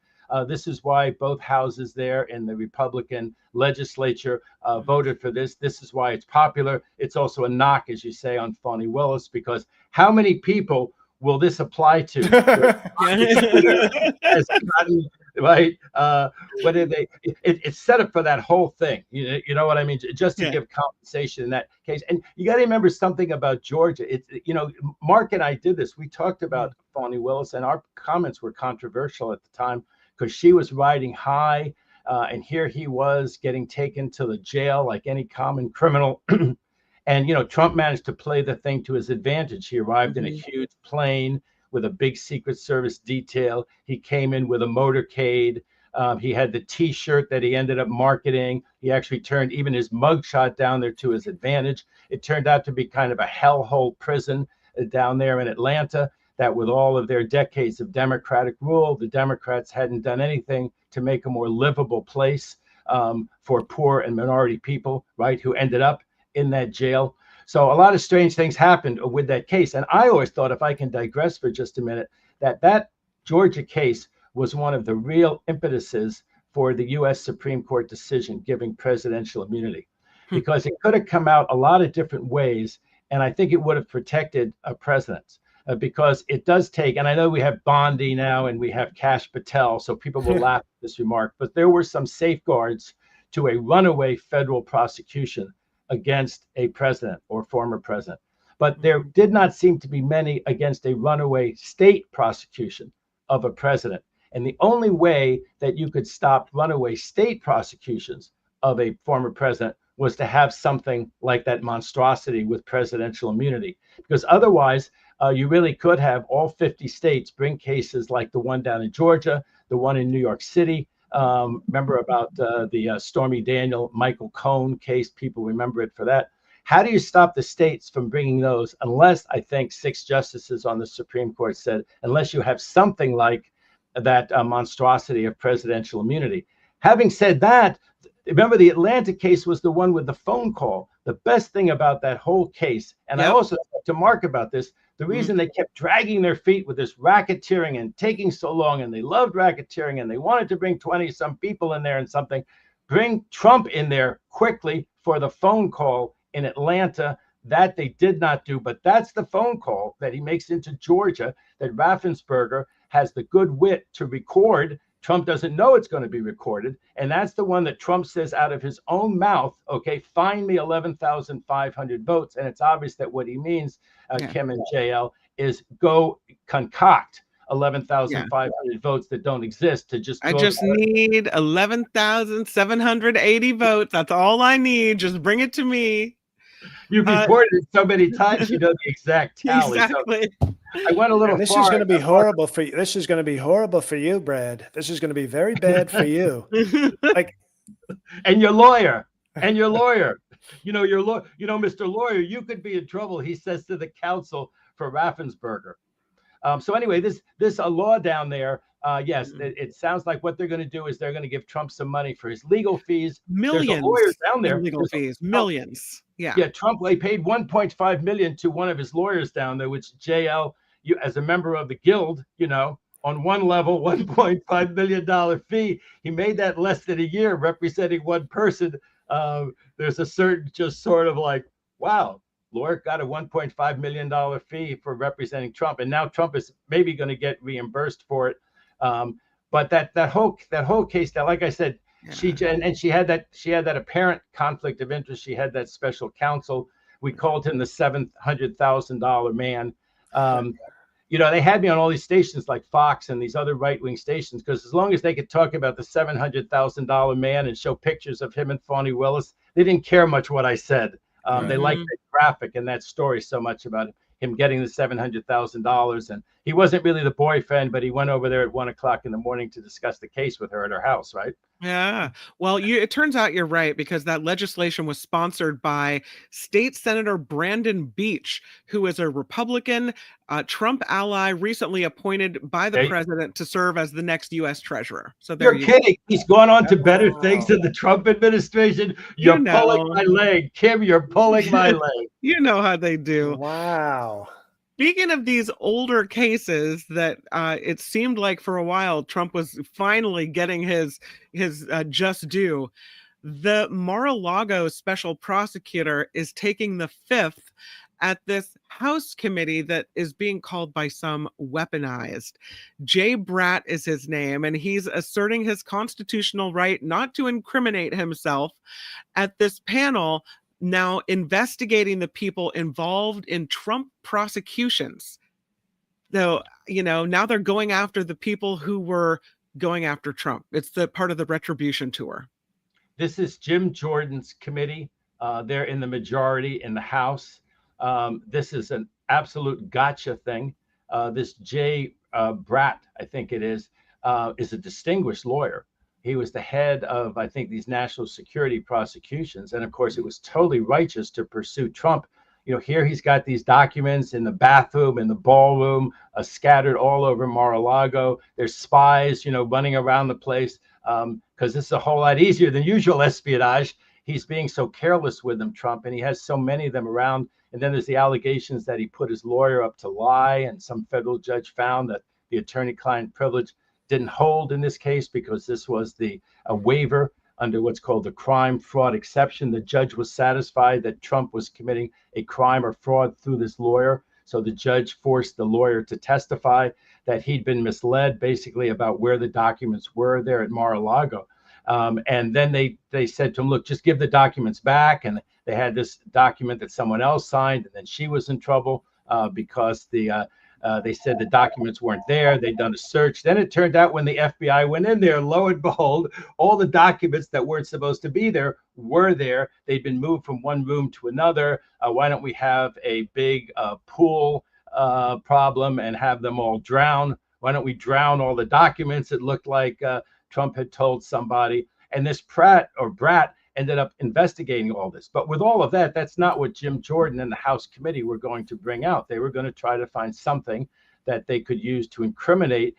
This is why both houses there in the Republican legislature voted for this. This is why it's popular. It's also a knock, as you say, on Fani Willis, because how many people will this apply to? Has gotten, right? What did they? It's set up for that whole thing. You know what I mean? Just to give compensation in that case. And you got to remember something about Georgia. It's, you know, Mark and I did this. We talked about Fani Willis, and our comments were controversial at the time because she was riding high, and here he was getting taken to the jail like any common criminal. And, you know, Trump managed to play the thing to his advantage. He arrived in a huge plane with a big Secret Service detail. He came in with a motorcade. He had the T-shirt that he ended up marketing. He actually turned even his mugshot down there to his advantage. It turned out to be kind of a hellhole prison down there in Atlanta, that with all of their decades of Democratic rule, the Democrats hadn't done anything to make a more livable place for poor and minority people, right, who ended up in that jail. So a lot of strange things happened with that case. And I always thought, if I can digress for just a minute, that Georgia case was one of the real impetuses for the U.S. Supreme Court decision giving presidential immunity, because it could have come out a lot of different ways. And I think it would have protected presidents. Because it does take, and I know we have Bondi now and we have Kash Patel, so people will laugh at this remark, but there were some safeguards to a runaway federal prosecution against a president or former president. But there did not seem to be many against a runaway state prosecution of a president. And the only way that you could stop runaway state prosecutions of a former president was to have something like that monstrosity with presidential immunity, because otherwise, you really could have all 50 states bring cases like the one down in Georgia, the one in New York City. Remember about the Stormy Daniel, Michael Cohen case? People remember it for that. How do you stop the states from bringing those unless, I think 6 justices on the Supreme Court said, unless you have something like that monstrosity of presidential immunity? Having said that, remember the Atlanta case was the one with the phone call. The best thing about that whole case, and I also talked to Mark about this, the reason they kept dragging their feet with this racketeering and taking so long, and they loved racketeering and they wanted to bring 20-some people in there and something, bring Trump in there quickly for the phone call in Atlanta. That they did not do, but that's the phone call that he makes into Georgia that Raffensperger has the good wit to record. Trump doesn't know it's going to be recorded. And that's the one that Trump says out of his own mouth, okay, find me 11,500 votes. And it's obvious that what he means, Kim and JL, is go concoct 11,500 votes that don't exist to just. I just need 11,780 votes. That's all I need. Just bring it to me. You've reported it so many times, you know the exact tally. Exactly. So I went a little this far. is going to be horrible for you. This is going to be horrible for you, Brad. This is going to be very bad for you. Like, and your lawyer, you know, Mr. Lawyer, you could be in trouble, he says to the counsel for Raffensperger. So anyway, this law down there, yes, it sounds like what they're going to do is they're going to give Trump some money for his legal fees. Millions. There's a lawyer down there. Legal fees. Millions. Yeah. Trump paid $1.5 million to one of his lawyers down there, which JL, you as a member of the guild, you know, on one level, $1.5 million fee. He made that less than a year representing one person. There's a certain just sort of like, wow, lawyer got a $1.5 million fee for representing Trump. And now Trump is maybe going to get reimbursed for it. But that whole case, that, like I said, she had that apparent conflict of interest. She had that special counsel. We called him the $700,000 man. You know, they had me on all these stations like Fox and these other right-wing stations, because as long as they could talk about the $700,000 man and show pictures of him and Fani Willis, they didn't care much what I said. They liked that graphic and that story so much about him getting the $700,000, and he wasn't really the boyfriend, but he went over there at 1 o'clock in the morning to discuss the case with her at her house, right? Yeah. Well, it turns out you're right, because that legislation was sponsored by State Senator Brandon Beach, who is a Republican Trump ally, recently appointed by the president to serve as the next U.S. Treasurer. So there You're kidding. He's gone on to better things in the Trump administration. You're pulling my leg. Kim, you're pulling my leg. You know how they do. Wow. Speaking of these older cases that it seemed like for a while Trump was finally getting his just due, the Mar-a-Lago special prosecutor is taking the fifth at this House committee that is being called by some weaponized. Jay Bratt is his name, and he's asserting his constitutional right not to incriminate himself at this panel, now investigating the people involved in Trump prosecutions. So, now they're going after the people who were going after Trump. It's the part of the retribution tour. This is Jim Jordan's committee. They're in the majority in the House. This is an absolute gotcha thing. This Jay Bratt, I think it is a distinguished lawyer. He was the head of, I think, these national security prosecutions. And of course, it was totally righteous to pursue Trump. Here he's got these documents in the bathroom, in the ballroom, scattered all over Mar-a-Lago. There's spies, running around the place, because this is a whole lot easier than usual espionage. He's being so careless with them, Trump, and he has so many of them around. And then there's the allegations that he put his lawyer up to lie, and some federal judge found that the attorney-client privilege didn't hold in this case because this was a waiver under what's called the crime fraud exception. The judge was satisfied that Trump was committing a crime or fraud through this lawyer. So the judge forced the lawyer to testify that he'd been misled basically about where the documents were there at Mar-a-Lago. And then they said to him, look, just give the documents back. And they had this document that someone else signed, and then she was in trouble because they said the documents weren't there. They'd done a search. Then it turned out when the FBI went in there, lo and behold, all the documents that weren't supposed to be there were there. They'd been moved from one room to another. Why don't we have a big pool problem and have them all drown? Why don't we drown all the documents? It looked like Trump had told somebody. And this Bratt ended up investigating all this. But with all of that, that's not what Jim Jordan and the House committee were going to bring out. They were going to try to find something that they could use to incriminate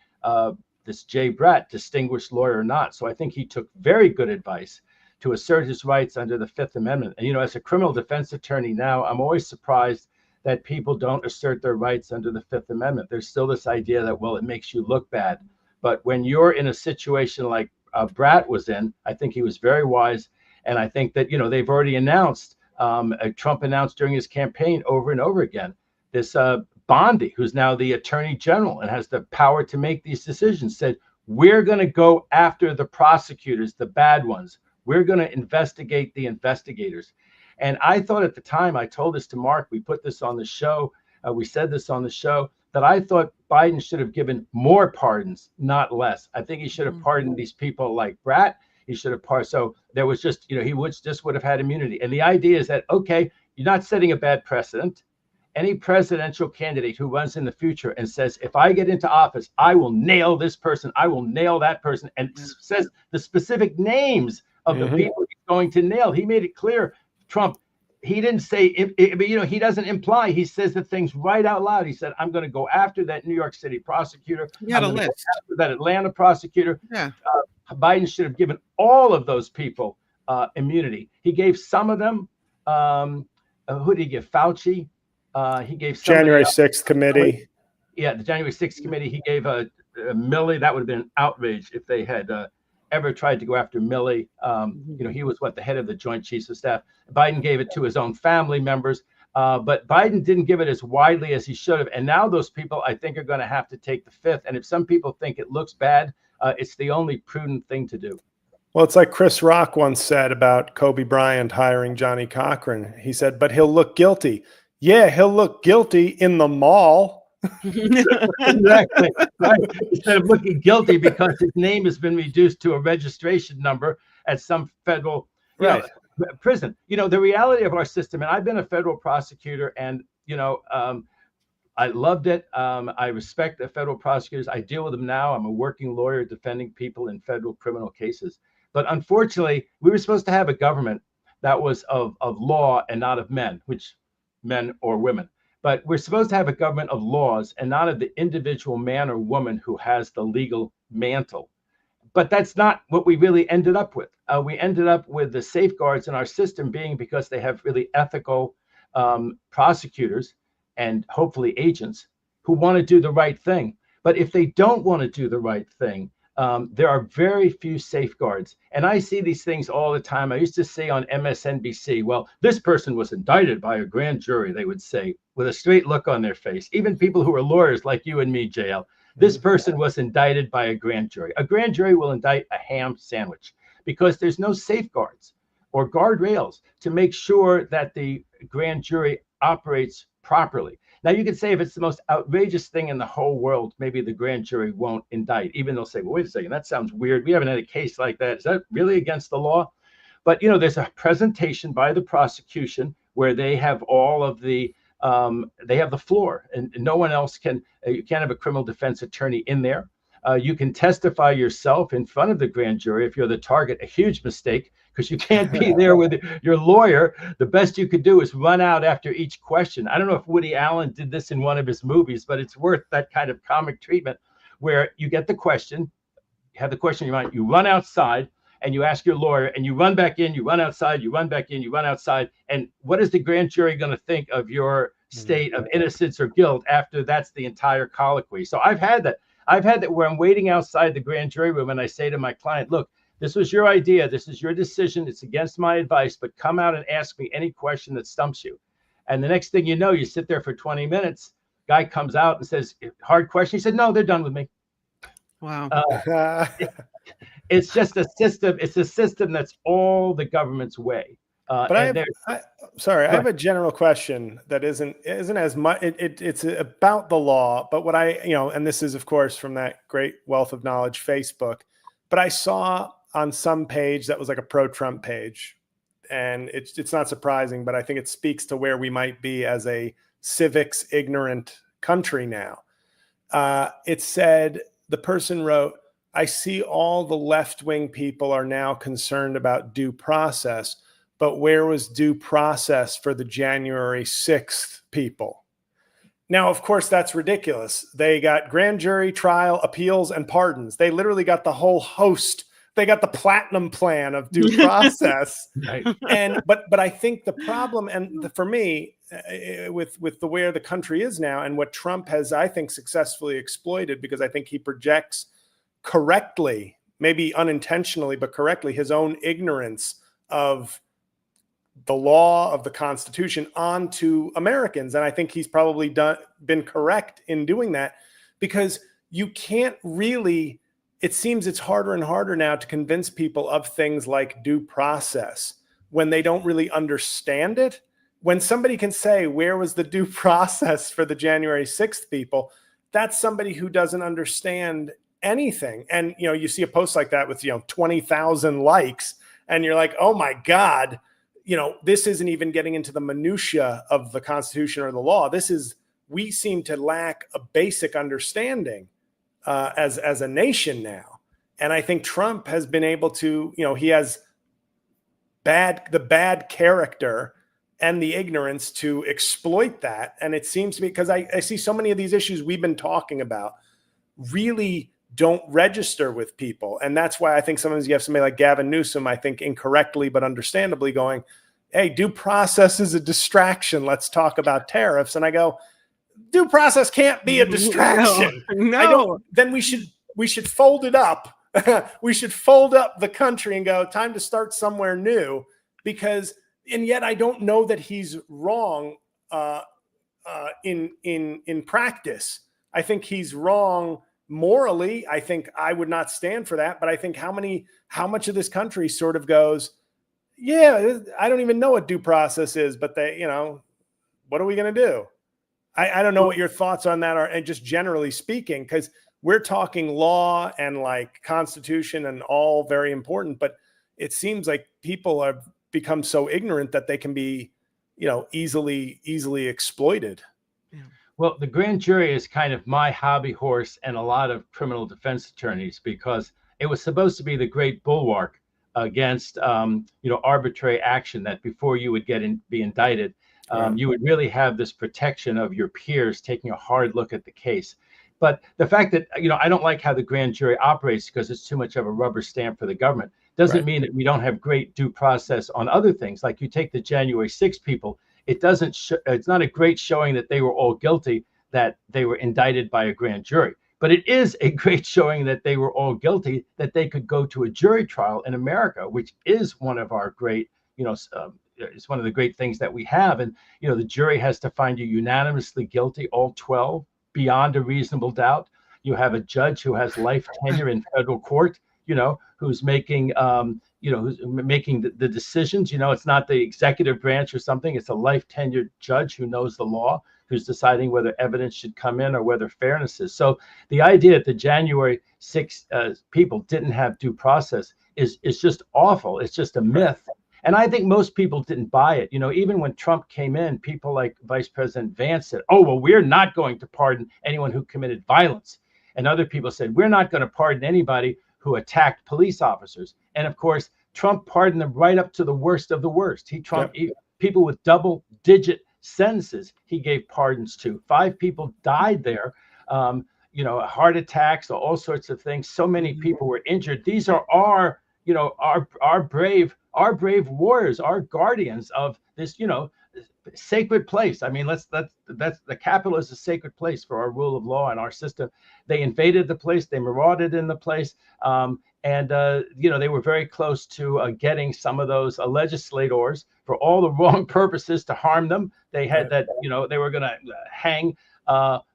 this Jay Bratt, distinguished lawyer or not. So I think he took very good advice to assert his rights under the Fifth Amendment. And, as a criminal defense attorney now, I'm always surprised that people don't assert their rights under the Fifth Amendment. There's still this idea that, well, it makes you look bad. But when you're in a situation like Bratt was in, I think he was very wise. And I think that, they've already announced, Trump announced during his campaign over and over again, this Bondi, who's now the attorney general and has the power to make these decisions, said, we're going to go after the prosecutors, the bad ones. We're going to investigate the investigators. And I thought at the time, I told this to Mark, we put this on the show, we said this on the show, that I thought Biden should have given more pardons, not less. I think he should have pardoned these people like Bratt. He should have pardoned. So there was just, he would have had immunity. And the idea is that, okay, you're not setting a bad precedent. Any presidential candidate who runs in the future and says, if I get into office, I will nail this person, I will nail that person, and says the specific names of the people he's going to nail. He made it clear, Trump, he didn't say, he doesn't imply, he says the things right out loud. He said, I'm going to go after that New York City prosecutor. You had a list. Go after that Atlanta prosecutor. Yeah. Biden should have given all of those people immunity. He gave some of them. Who did he give? Fauci. He gave January 6th committee. Yeah, the January 6th committee. He gave Milley. That would have been an outrage if they had ever tried to go after Milley. He was the head of the Joint Chiefs of Staff. Biden gave it to his own family members. But Biden didn't give it as widely as he should have. And now those people, I think, are going to have to take the fifth. And if some people think it looks bad, it's the only prudent thing to do. Well, it's like Chris Rock once said about Kobe Bryant hiring Johnny Cochran. He said, but he'll look guilty. Yeah, he'll look guilty in the mall. Exactly. Right. Instead of looking guilty because his name has been reduced to a registration number at some federal. Right. prison. The reality of our system, and I've been a federal prosecutor, and I loved it. I respect the federal prosecutors. I deal with them now. I'm a working lawyer defending people in federal criminal cases. But unfortunately, we were supposed to have a government that was of law and not of men, which men or women. But we're supposed to have a government of laws and not of the individual man or woman who has the legal mantle. But that's not what we really ended up with. We ended up with the safeguards in our system being because they have really ethical prosecutors and hopefully agents who want to do the right thing. But if they don't want to do the right thing, there are very few safeguards. And I see these things all the time. I used to say on MSNBC, well, this person was indicted by a grand jury, they would say, with a straight look on their face. Even people who are lawyers like you and me, JL, this person was indicted by a grand jury. A grand jury will indict a ham sandwich because there's no safeguards or guardrails to make sure that the grand jury operates properly. Now, you could say if it's the most outrageous thing in the whole world, maybe the grand jury won't indict. Even they'll say, well, wait a second, that sounds weird. We haven't had a case like that. Is that really against the law? But, there's a presentation by the prosecution where they have all of the, they have the floor, and no one else can, you can't have a criminal defense attorney in there. You can testify yourself in front of the grand jury if you're the target, a huge mistake, because you can't be there with your lawyer. The best you could do is run out after each question. I don't know if Woody Allen did this in one of his movies, but it's worth that kind of comic treatment where you get the question, you have the question in your mind, you run outside and you ask your lawyer and you run back in, you run outside, you run back in, you run outside. And what is the grand jury going to think of your state of innocence or guilt after that's the entire colloquy? So I've had that. I've had that where I'm waiting outside the grand jury room and I say to my client, look, this was your idea. This is your decision. It's against my advice, but come out and ask me any question that stumps you. And the next thing you know, you sit there for 20 minutes. Guy comes out and says, hard question. He said, no, they're done with me. Wow. It's just a system. It's a system that's all the government's way. But I have a general question that isn't as much. It's about the law, but what and this is of course from that great wealth of knowledge Facebook. But I saw on some page that was like a pro-Trump page, and it's not surprising, but I think it speaks to where we might be as a civics ignorant country now. It said, the person wrote, I see all the left-wing people are now concerned about due process, but where was due process for the January 6th people? Now, of course, that's ridiculous. They got grand jury, trial, appeals, and pardons. They literally got the whole host. They got the platinum plan of due process. Right. But I think the problem, and for me, with the where the country is now, and what Trump has, I think, successfully exploited, because I think he projects correctly, maybe unintentionally, but correctly, his own ignorance of the law of the Constitution onto Americans. And I think he's probably been correct in doing that, because you can't really, it seems it's harder and harder now to convince people of things like due process when they don't really understand it. When somebody can say, where was the due process for the January 6th people? That's somebody who doesn't understand anything. And, you see a post like that with, 20,000 likes, and you're like, oh my God, this isn't even getting into the minutia of the Constitution or the law. We seem to lack a basic understanding as a nation now. And I think Trump has been able to, he has the bad character and the ignorance to exploit that. And it seems to me, because I see so many of these issues we've been talking about really don't register with people. And that's why I think sometimes you have somebody like Gavin Newsom, I think incorrectly but understandably, going, hey, due process is a distraction. Let's talk about tariffs. And I go, due process can't be a distraction. No. Then we should fold it up. We should fold up the country and go, time to start somewhere new. And yet I don't know that he's wrong in practice. I think he's wrong morally. I think I would not stand for that. But I think how much of this country sort of goes, yeah, I don't even know what due process is, but what are we going to do? I don't know what your thoughts on that are, and just generally speaking, because we're talking law and like Constitution and all very important, but it seems like people become so ignorant that they can be, easily exploited. Well, the grand jury is kind of my hobby horse and a lot of criminal defense attorneys, because it was supposed to be the great bulwark against, arbitrary action, that before you would be indicted, you would really have this protection of your peers taking a hard look at the case. But the fact that, I don't like how the grand jury operates, because it's too much of a rubber stamp for the government, doesn't mean that we don't have great due process on other things. Like you take the January 6th people, it's not a great showing that they were all guilty, that they were indicted by a grand jury. But it is a great showing that they were all guilty, that they could go to a jury trial in America, which is one of our great, it's one of the great things that we have. And, the jury has to find you unanimously guilty, all 12, beyond a reasonable doubt. You have a judge who has life tenure in federal court, who's making, the decisions. It's not the executive branch or something. It's a life tenured judge who knows the law, who's deciding whether evidence should come in or whether fairness is. So the idea that the January 6th people didn't have due process is just awful. It's just a myth. And I think most people didn't buy it. Even when Trump came in, people like Vice President Vance said, oh, well, we're not going to pardon anyone who committed violence. And other people said, we're not going to pardon anybody who attacked police officers. And of course, Trump pardoned them right up to the worst of the worst. People with double-digit sentences, he gave pardons to. 5 people died there, heart attacks, all sorts of things. So many people were injured. These are our brave warriors, our guardians of this, sacred place. I mean, that's the Capitol is a sacred place for our rule of law and our system. They invaded the place, they marauded in the place, and they were very close to getting some of those legislators for all the wrong purposes to harm them. They had that, they were going to hang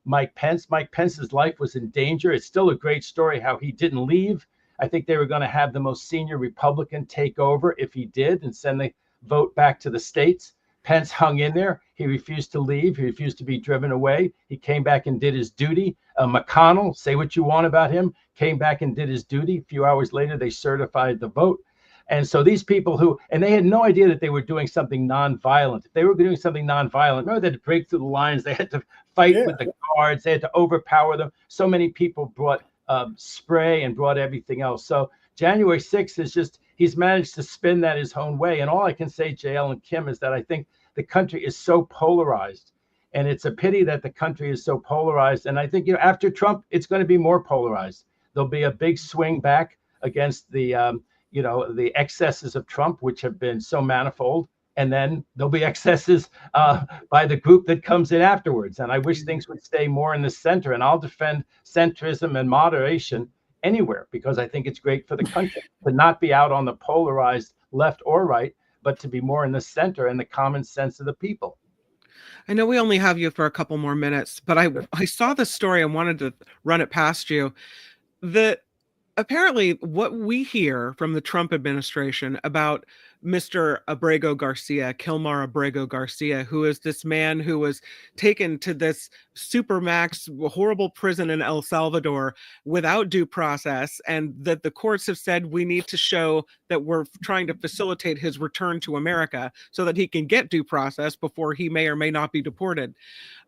Mike Pence. Mike Pence's life was in danger. It's still a great story how he didn't leave. I think they were going to have the most senior Republican take over if he did and send the vote back to the states. Pence hung in there. He refused to leave. He refused to be driven away. He came back and did his duty. McConnell, say what you want about him, came back and did his duty. A few hours later, they certified the vote. And so these people and they had no idea that they were doing something nonviolent. If they were doing something nonviolent, remember they had to break through the lines. They had to fight with the guards. They had to overpower them. So many people brought spray and brought everything else. So January 6th is just, he's managed to spin that his own way. And all I can say, JL and Kim, is that I think the country is so polarized. And it's a pity that the country is so polarized. And I think, after Trump, it's going to be more polarized. There'll be a big swing back against the excesses of Trump, which have been so manifold. And then there'll be excesses by the group that comes in afterwards. And I wish things would stay more in the center. And I'll defend centrism and moderation anywhere, because I think it's great for the country to not be out on the polarized left or right, but to be more in the center and the common sense of the people. I know we only have you for a couple more minutes, but I saw this story and wanted to run it past you. That apparently what we hear from the Trump administration about Mr. Abrego Garcia, Kilmar Abrego Garcia, who is this man who was taken to this supermax horrible prison in El Salvador without due process, and that the courts have said we need to show that we're trying to facilitate his return to America so that he can get due process before he may or may not be deported.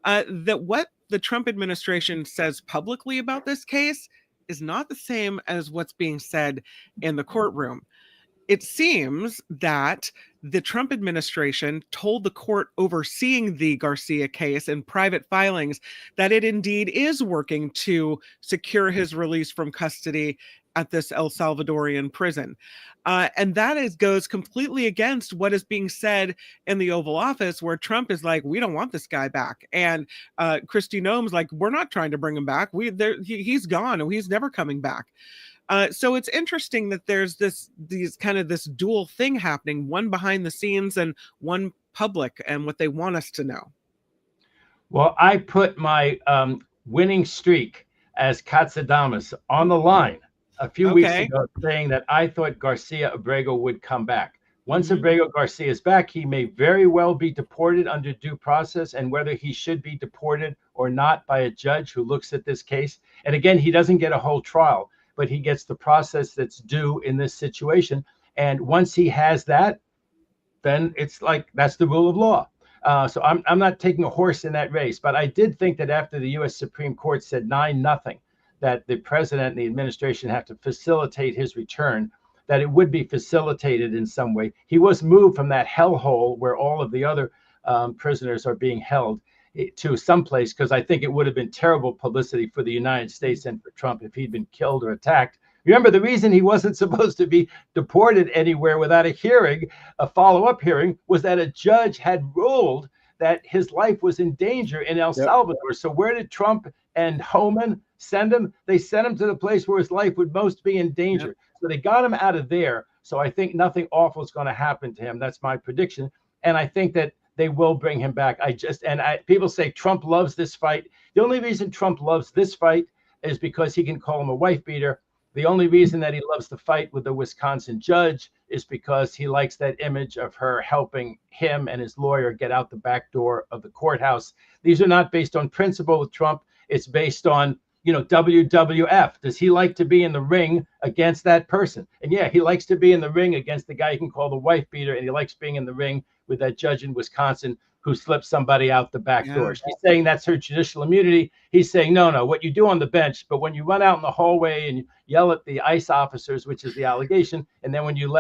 That what the Trump administration says publicly about this case is not the same as what's being said in the courtroom. It seems that the Trump administration told the court overseeing the Garcia case in private filings that it indeed is working to secure his release from custody at this El Salvadorian prison. And that goes completely against what is being said in the Oval Office, where Trump is like, we don't want this guy back. And Kristi Noem's like, we're not trying to bring him back. He's gone and he's never coming back. So it's interesting that there's this dual thing happening, one behind the scenes and one public, and what they want us to know. Well, I put my winning streak as Katz on the line a few weeks ago, saying that I thought Garcia Abrego would come back. Once Abrego Garcia is back, he may very well be deported under due process, and whether he should be deported or not by a judge who looks at this case. And again, he doesn't get a whole trial, but he gets the process that's due in this situation. And once he has that, then it's like that's the rule of law. So I'm not taking a horse in that race, but I did think that after the U.S. Supreme Court said 9-0, that the president and the administration have to facilitate his return, that it would be facilitated in some way. He was moved from that hellhole where all of the other prisoners are being held to someplace, because I think it would have been terrible publicity for the United States and for Trump if he'd been killed or attacked. Remember, the reason he wasn't supposed to be deported anywhere without a hearing, a follow-up hearing, was that a judge had ruled that his life was in danger in El Salvador. So where did Trump and Homan send him? They sent him to the place where his life would most be in danger. So they got him out of there. So I think nothing awful is going to happen to him. That's my prediction. And I think that they will bring him back. People say Trump loves this fight. The only reason Trump loves this fight is because he can call him a wife beater. The only reason that he loves the fight with the Wisconsin judge is because he likes that image of her helping him and his lawyer get out the back door of the courthouse. These are not based on principle with Trump. It's based on, WWF. Does he like to be in the ring against that person? And yeah, he likes to be in the ring against the guy he can call the wife beater, and he likes being in the ring with that judge in Wisconsin who slipped somebody out the back door. She's saying that's her judicial immunity. He's saying, no, what you do on the bench, but when you run out in the hallway and you yell at the ICE officers, which is the allegation, and then when you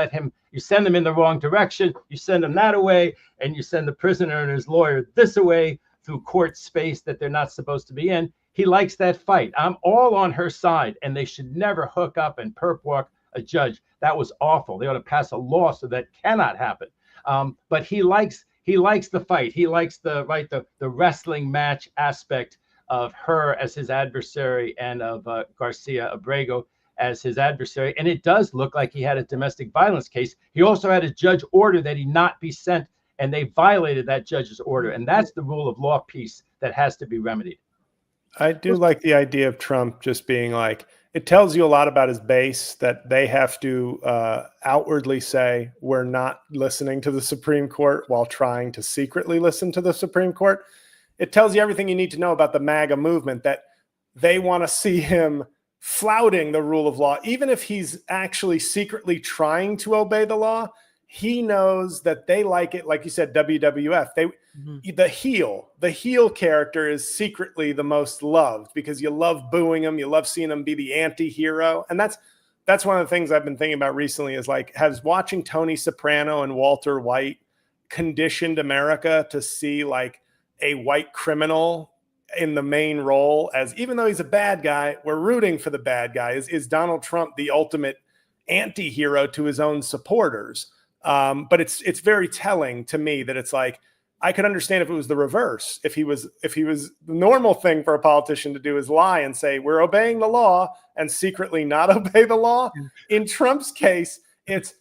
you send them in the wrong direction, you send them that away, and you send the prisoner and his lawyer this away through court space that they're not supposed to be in. He likes that fight. I'm all on her side, and they should never hook up and perp walk a judge. That was awful. They ought to pass a law so that cannot happen. But he likes the fight. He likes the wrestling match aspect of her as his adversary and of Garcia Abrego as his adversary. And it does look like he had a domestic violence case. He also had a judge order that he not be sent, and they violated that judge's order. And that's the rule of law piece that has to be remedied. I do like the idea of Trump just being like, it tells you a lot about his base that they have to outwardly say, we're not listening to the Supreme Court while trying to secretly listen to the Supreme Court. It tells you everything you need to know about the MAGA movement, that they want to see him flouting the rule of law. Even if he's actually secretly trying to obey the law, he knows that they like it. Like you said, WWF, the heel character is secretly the most loved because you love booing him. You love seeing him be the anti-hero. And that's one of the things I've been thinking about recently is like, has watching Tony Soprano and Walter White conditioned America to see like a white criminal in the main role, as even though he's a bad guy, we're rooting for the bad guy. Is Donald Trump the ultimate anti-hero to his own supporters? But it's very telling to me that it's like, I could understand if it was the reverse. If he was the normal thing for a politician to do is lie and say, we're obeying the law, and secretly not obey the law. In Trump's case, it's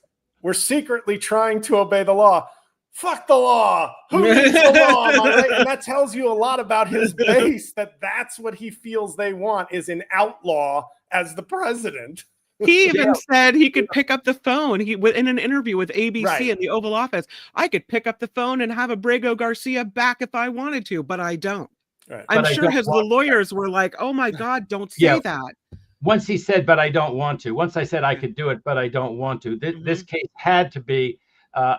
we're secretly trying to obey the law. Fuck the law. Who needs the law? And that tells you a lot about his base, that's what he feels they want, is an outlaw as the president. He even said he could pick up the phone. In an interview with ABC in the Oval Office, I could pick up the phone and have Abrego Garcia back if I wanted to, but I don't. Right. I'm sure the lawyers were like, oh my God, don't say that. Once he said, but I don't want to. Once I said I could do it, but I don't want to. This case had to be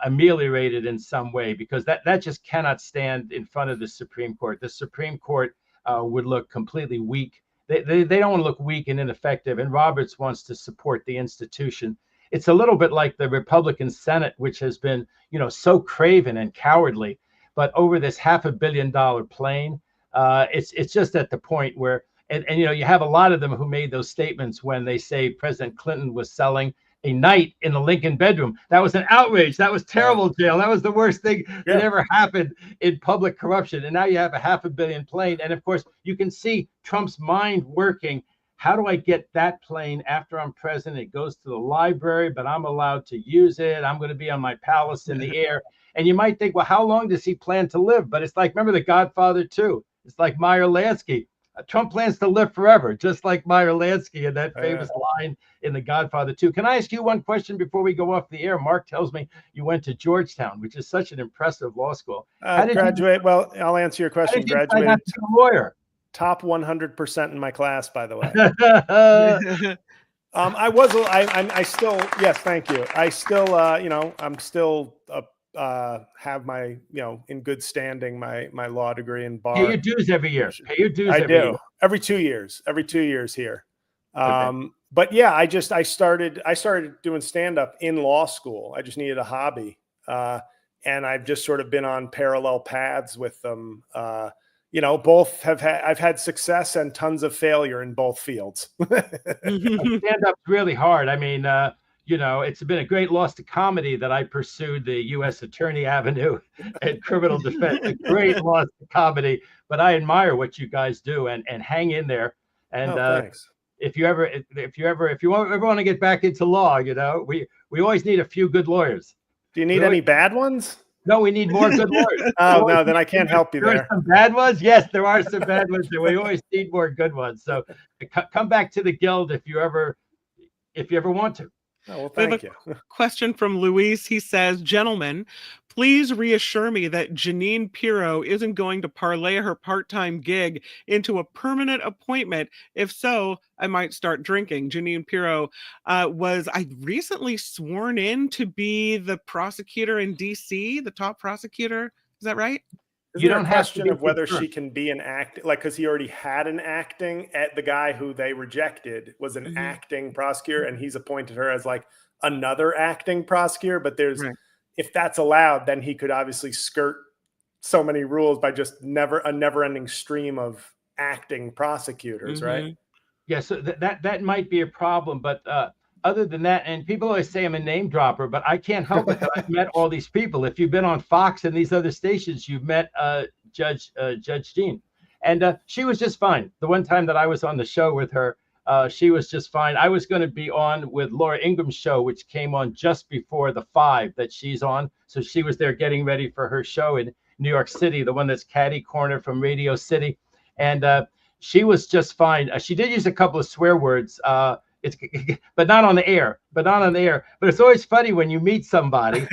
ameliorated in some way, because that just cannot stand in front of the Supreme Court. The Supreme Court would look completely weak. They don't want to look weak and ineffective, and Roberts wants to support the institution. It's a little bit like the Republican Senate, which has been, so craven and cowardly. But over this $500 million plane, it's just at the point where, and you have a lot of them who made those statements when they say President Clinton was selling a night in the Lincoln bedroom. That was an outrage. That was terrible, Jail. That was the worst thing that ever happened in public corruption. And now you have a $500 million plane. And of course, you can see Trump's mind working. How do I get that plane after I'm president? It goes to the library, but I'm allowed to use it. I'm going to be on my palace in the air. And you might think, well, how long does he plan to live? But it's like, remember The Godfather 2? It's like Meyer Lansky. Trump plans to live forever, just like Meyer Lansky in that famous line in The Godfather 2. Can I ask you one question before we go off the air? Mark tells me you went to Georgetown, which is such an impressive law school. How did graduate? Well, I'll answer your question. Graduated lawyer. Top 100% in my class, by the way. I still, yes, thank you. I still, I'm still a have my, in good standing, my law degree in bar. Pay your dues every year. Pay your dues I every do. year. Every 2 years. Every 2 years here. Okay. But yeah, I started doing stand-up in law school. I just needed a hobby. And I've just sort of been on parallel paths with them. Both I've had success and tons of failure in both fields. Stand-up's really hard. I mean, it's been a great loss to comedy that I pursued the U.S. Attorney Avenue and criminal defense. A great loss to comedy, but I admire what you guys do and hang in there. And thanks. If you ever want to get back into law, we always need a few good lawyers. Do you need any bad ones? No, we need more good lawyers. Oh, no, then I can't help you there. There are some bad ones. Yes, there are some bad ones. We always need more good ones. So come back to the Guild if you ever want to. Oh, well, thank you. Question from Luis. He says, gentlemen, please reassure me that Janine Pirro isn't going to parlay her part-time gig into a permanent appointment. If so, I might start drinking. Janine Pirro was recently sworn in to be the prosecutor in DC, the top prosecutor. Is that right? You don't have a question of whether she can be an act, because he already had an acting at the guy who they rejected was an acting prosecutor, and he's appointed her as like another acting prosecutor. But if that's allowed, then he could obviously skirt so many rules by just a never-ending stream of acting prosecutors, right? Yeah, so that might be a problem, but other than that, and people always say I'm a name dropper, but I can't help it that I've met all these people. If you've been on Fox and these other stations, you've met Judge Jean, and she was just fine. The one time that I was on the show with her, she was just fine. I was going to be on with Laura Ingram's show, which came on just before the 5 that she's on. So she was there getting ready for her show in New York City, the one that's catty corner from Radio City, and she was just fine. She did use a couple of swear words. But not on the air. But it's always funny when you meet somebody.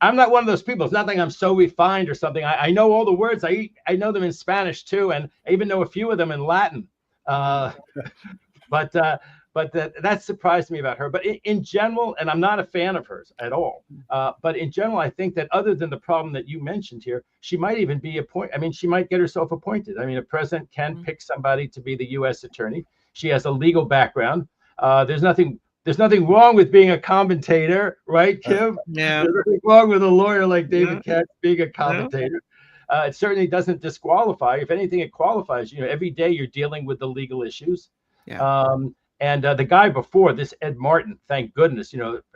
I'm not one of those people. It's not like I'm so refined or something. I know all the words. I know them in Spanish too, and I even know a few of them in Latin. But that surprised me about her. But in general, and I'm not a fan of hers at all. But in general, I think that other than the problem that you mentioned here, she might even be appointed. I mean, she might get herself appointed. I mean, a president can pick somebody to be the U.S. attorney. She has a legal background. There's nothing wrong with being a commentator, right, Kim? Yeah. There's nothing wrong with a lawyer like David Katz being a commentator. It certainly doesn't disqualify. If anything, it qualifies. Every day you're dealing with the legal issues. Yeah. And the guy before this, Ed Martin, thank goodness,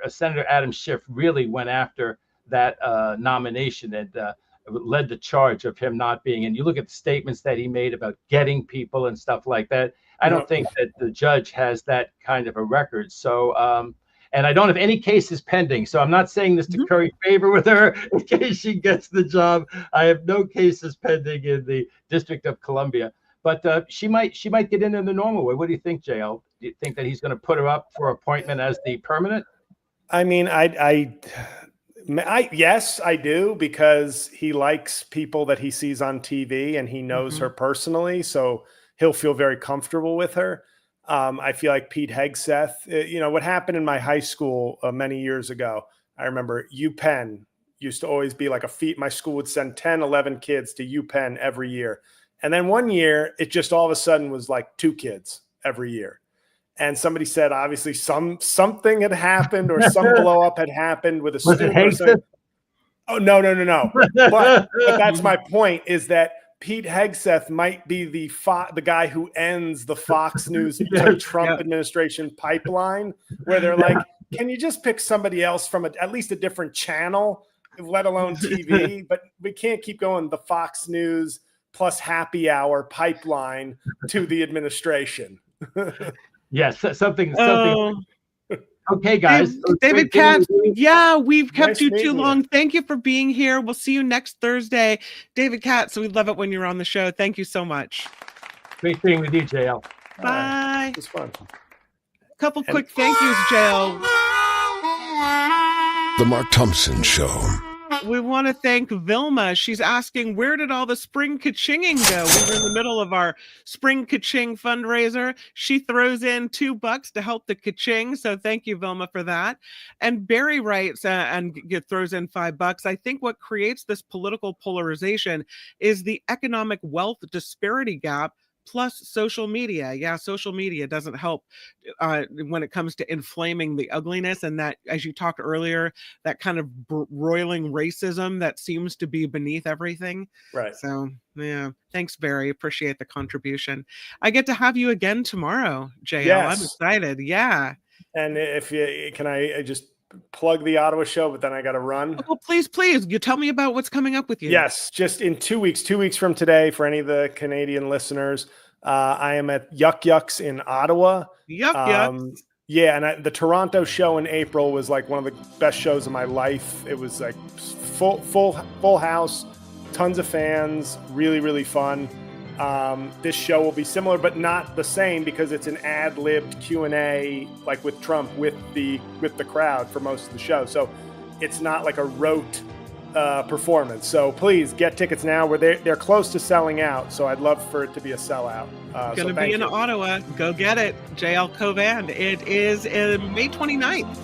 Senator Adam Schiff really went after that nomination and led the charge of him not being. And you look at the statements that he made about getting people and stuff like that. I don't think that the judge has that kind of a record. So, and I don't have any cases pending. So I'm not saying this to curry favor with her in case she gets the job. I have no cases pending in the District of Columbia. But she might get in the normal way. What do you think, JL? Do you think that he's going to put her up for appointment as the permanent? I mean, yes, I do, because he likes people that he sees on TV and he knows her personally. So he'll feel very comfortable with her. I feel like Pete Hegseth, what happened in my high school many years ago, I remember UPenn used to always be like my school would send 10, 11 kids to UPenn every year. And then one year, it just all of a sudden was like 2 kids every year. And somebody said, obviously, something had happened or some blow up had happened with a student. Was it Hegseth? Oh, no. But that's my point, is that Pete Hegseth might be the guy who ends the Fox News Trump administration pipeline, where they're like, can you just pick somebody else from at least a different channel, let alone TV? But we can't keep going the Fox News plus happy hour pipeline to the administration. Yes, something. Okay, guys. David Katz, we've kept you too long. Thank you for being here. We'll see you next Thursday. David Katz, we love it when you're on the show. Thank you so much. Great being with you, JL. Bye. It was fun. Couple quick thank yous, JL. The Mark Thompson Show. We want to thank Vilma. She's asking, where did all the spring ka-chinging go? We were in the middle of our spring ka-ching fundraiser. She throws in $2 to help the ka-ching. So thank you, Vilma, for that. And Barry writes and throws in $5. I think what creates this political polarization is the economic wealth disparity gap plus social media. Yeah, social media doesn't help when it comes to inflaming the ugliness, and that, as you talked earlier, that kind of roiling racism that seems to be beneath everything. Right. So yeah, thanks, Barry. Appreciate the contribution. I get to have you again tomorrow, JL. Yes. I'm excited. Yeah. And if you can, I just plug the Ottawa show, but then I got to run. Oh, please, you tell me about what's coming up with you. Yes, just in 2 weeks from today, for any of the Canadian listeners, I am at Yuck Yucks in Ottawa. Yucks. Yeah, and the Toronto show in April was like one of the best shows of my life. It was like full house, tons of fans, really, really fun. This show will be similar, but not the same, because it's an ad-libbed Q&A, like with Trump, with the crowd for most of the show. So it's not like a rote performance. So please get tickets now. They're close to selling out. So I'd love for it to be a sellout. Going to be in Ottawa. Go get it. JL Kovant. It is May 29th.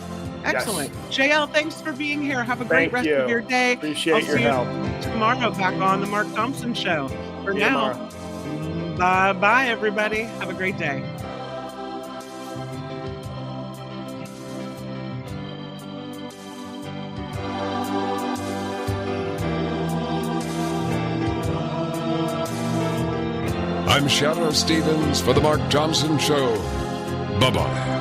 Excellent. Yes. JL, thanks for being here. Have a great rest of your day. Appreciate your help. Tomorrow back on the Mark Thompson Show. For now, bye-bye, everybody. Have a great day. I'm Shadow Stevens for the Mark Thompson Show. Bye-bye.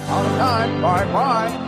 All the time. Bye-bye.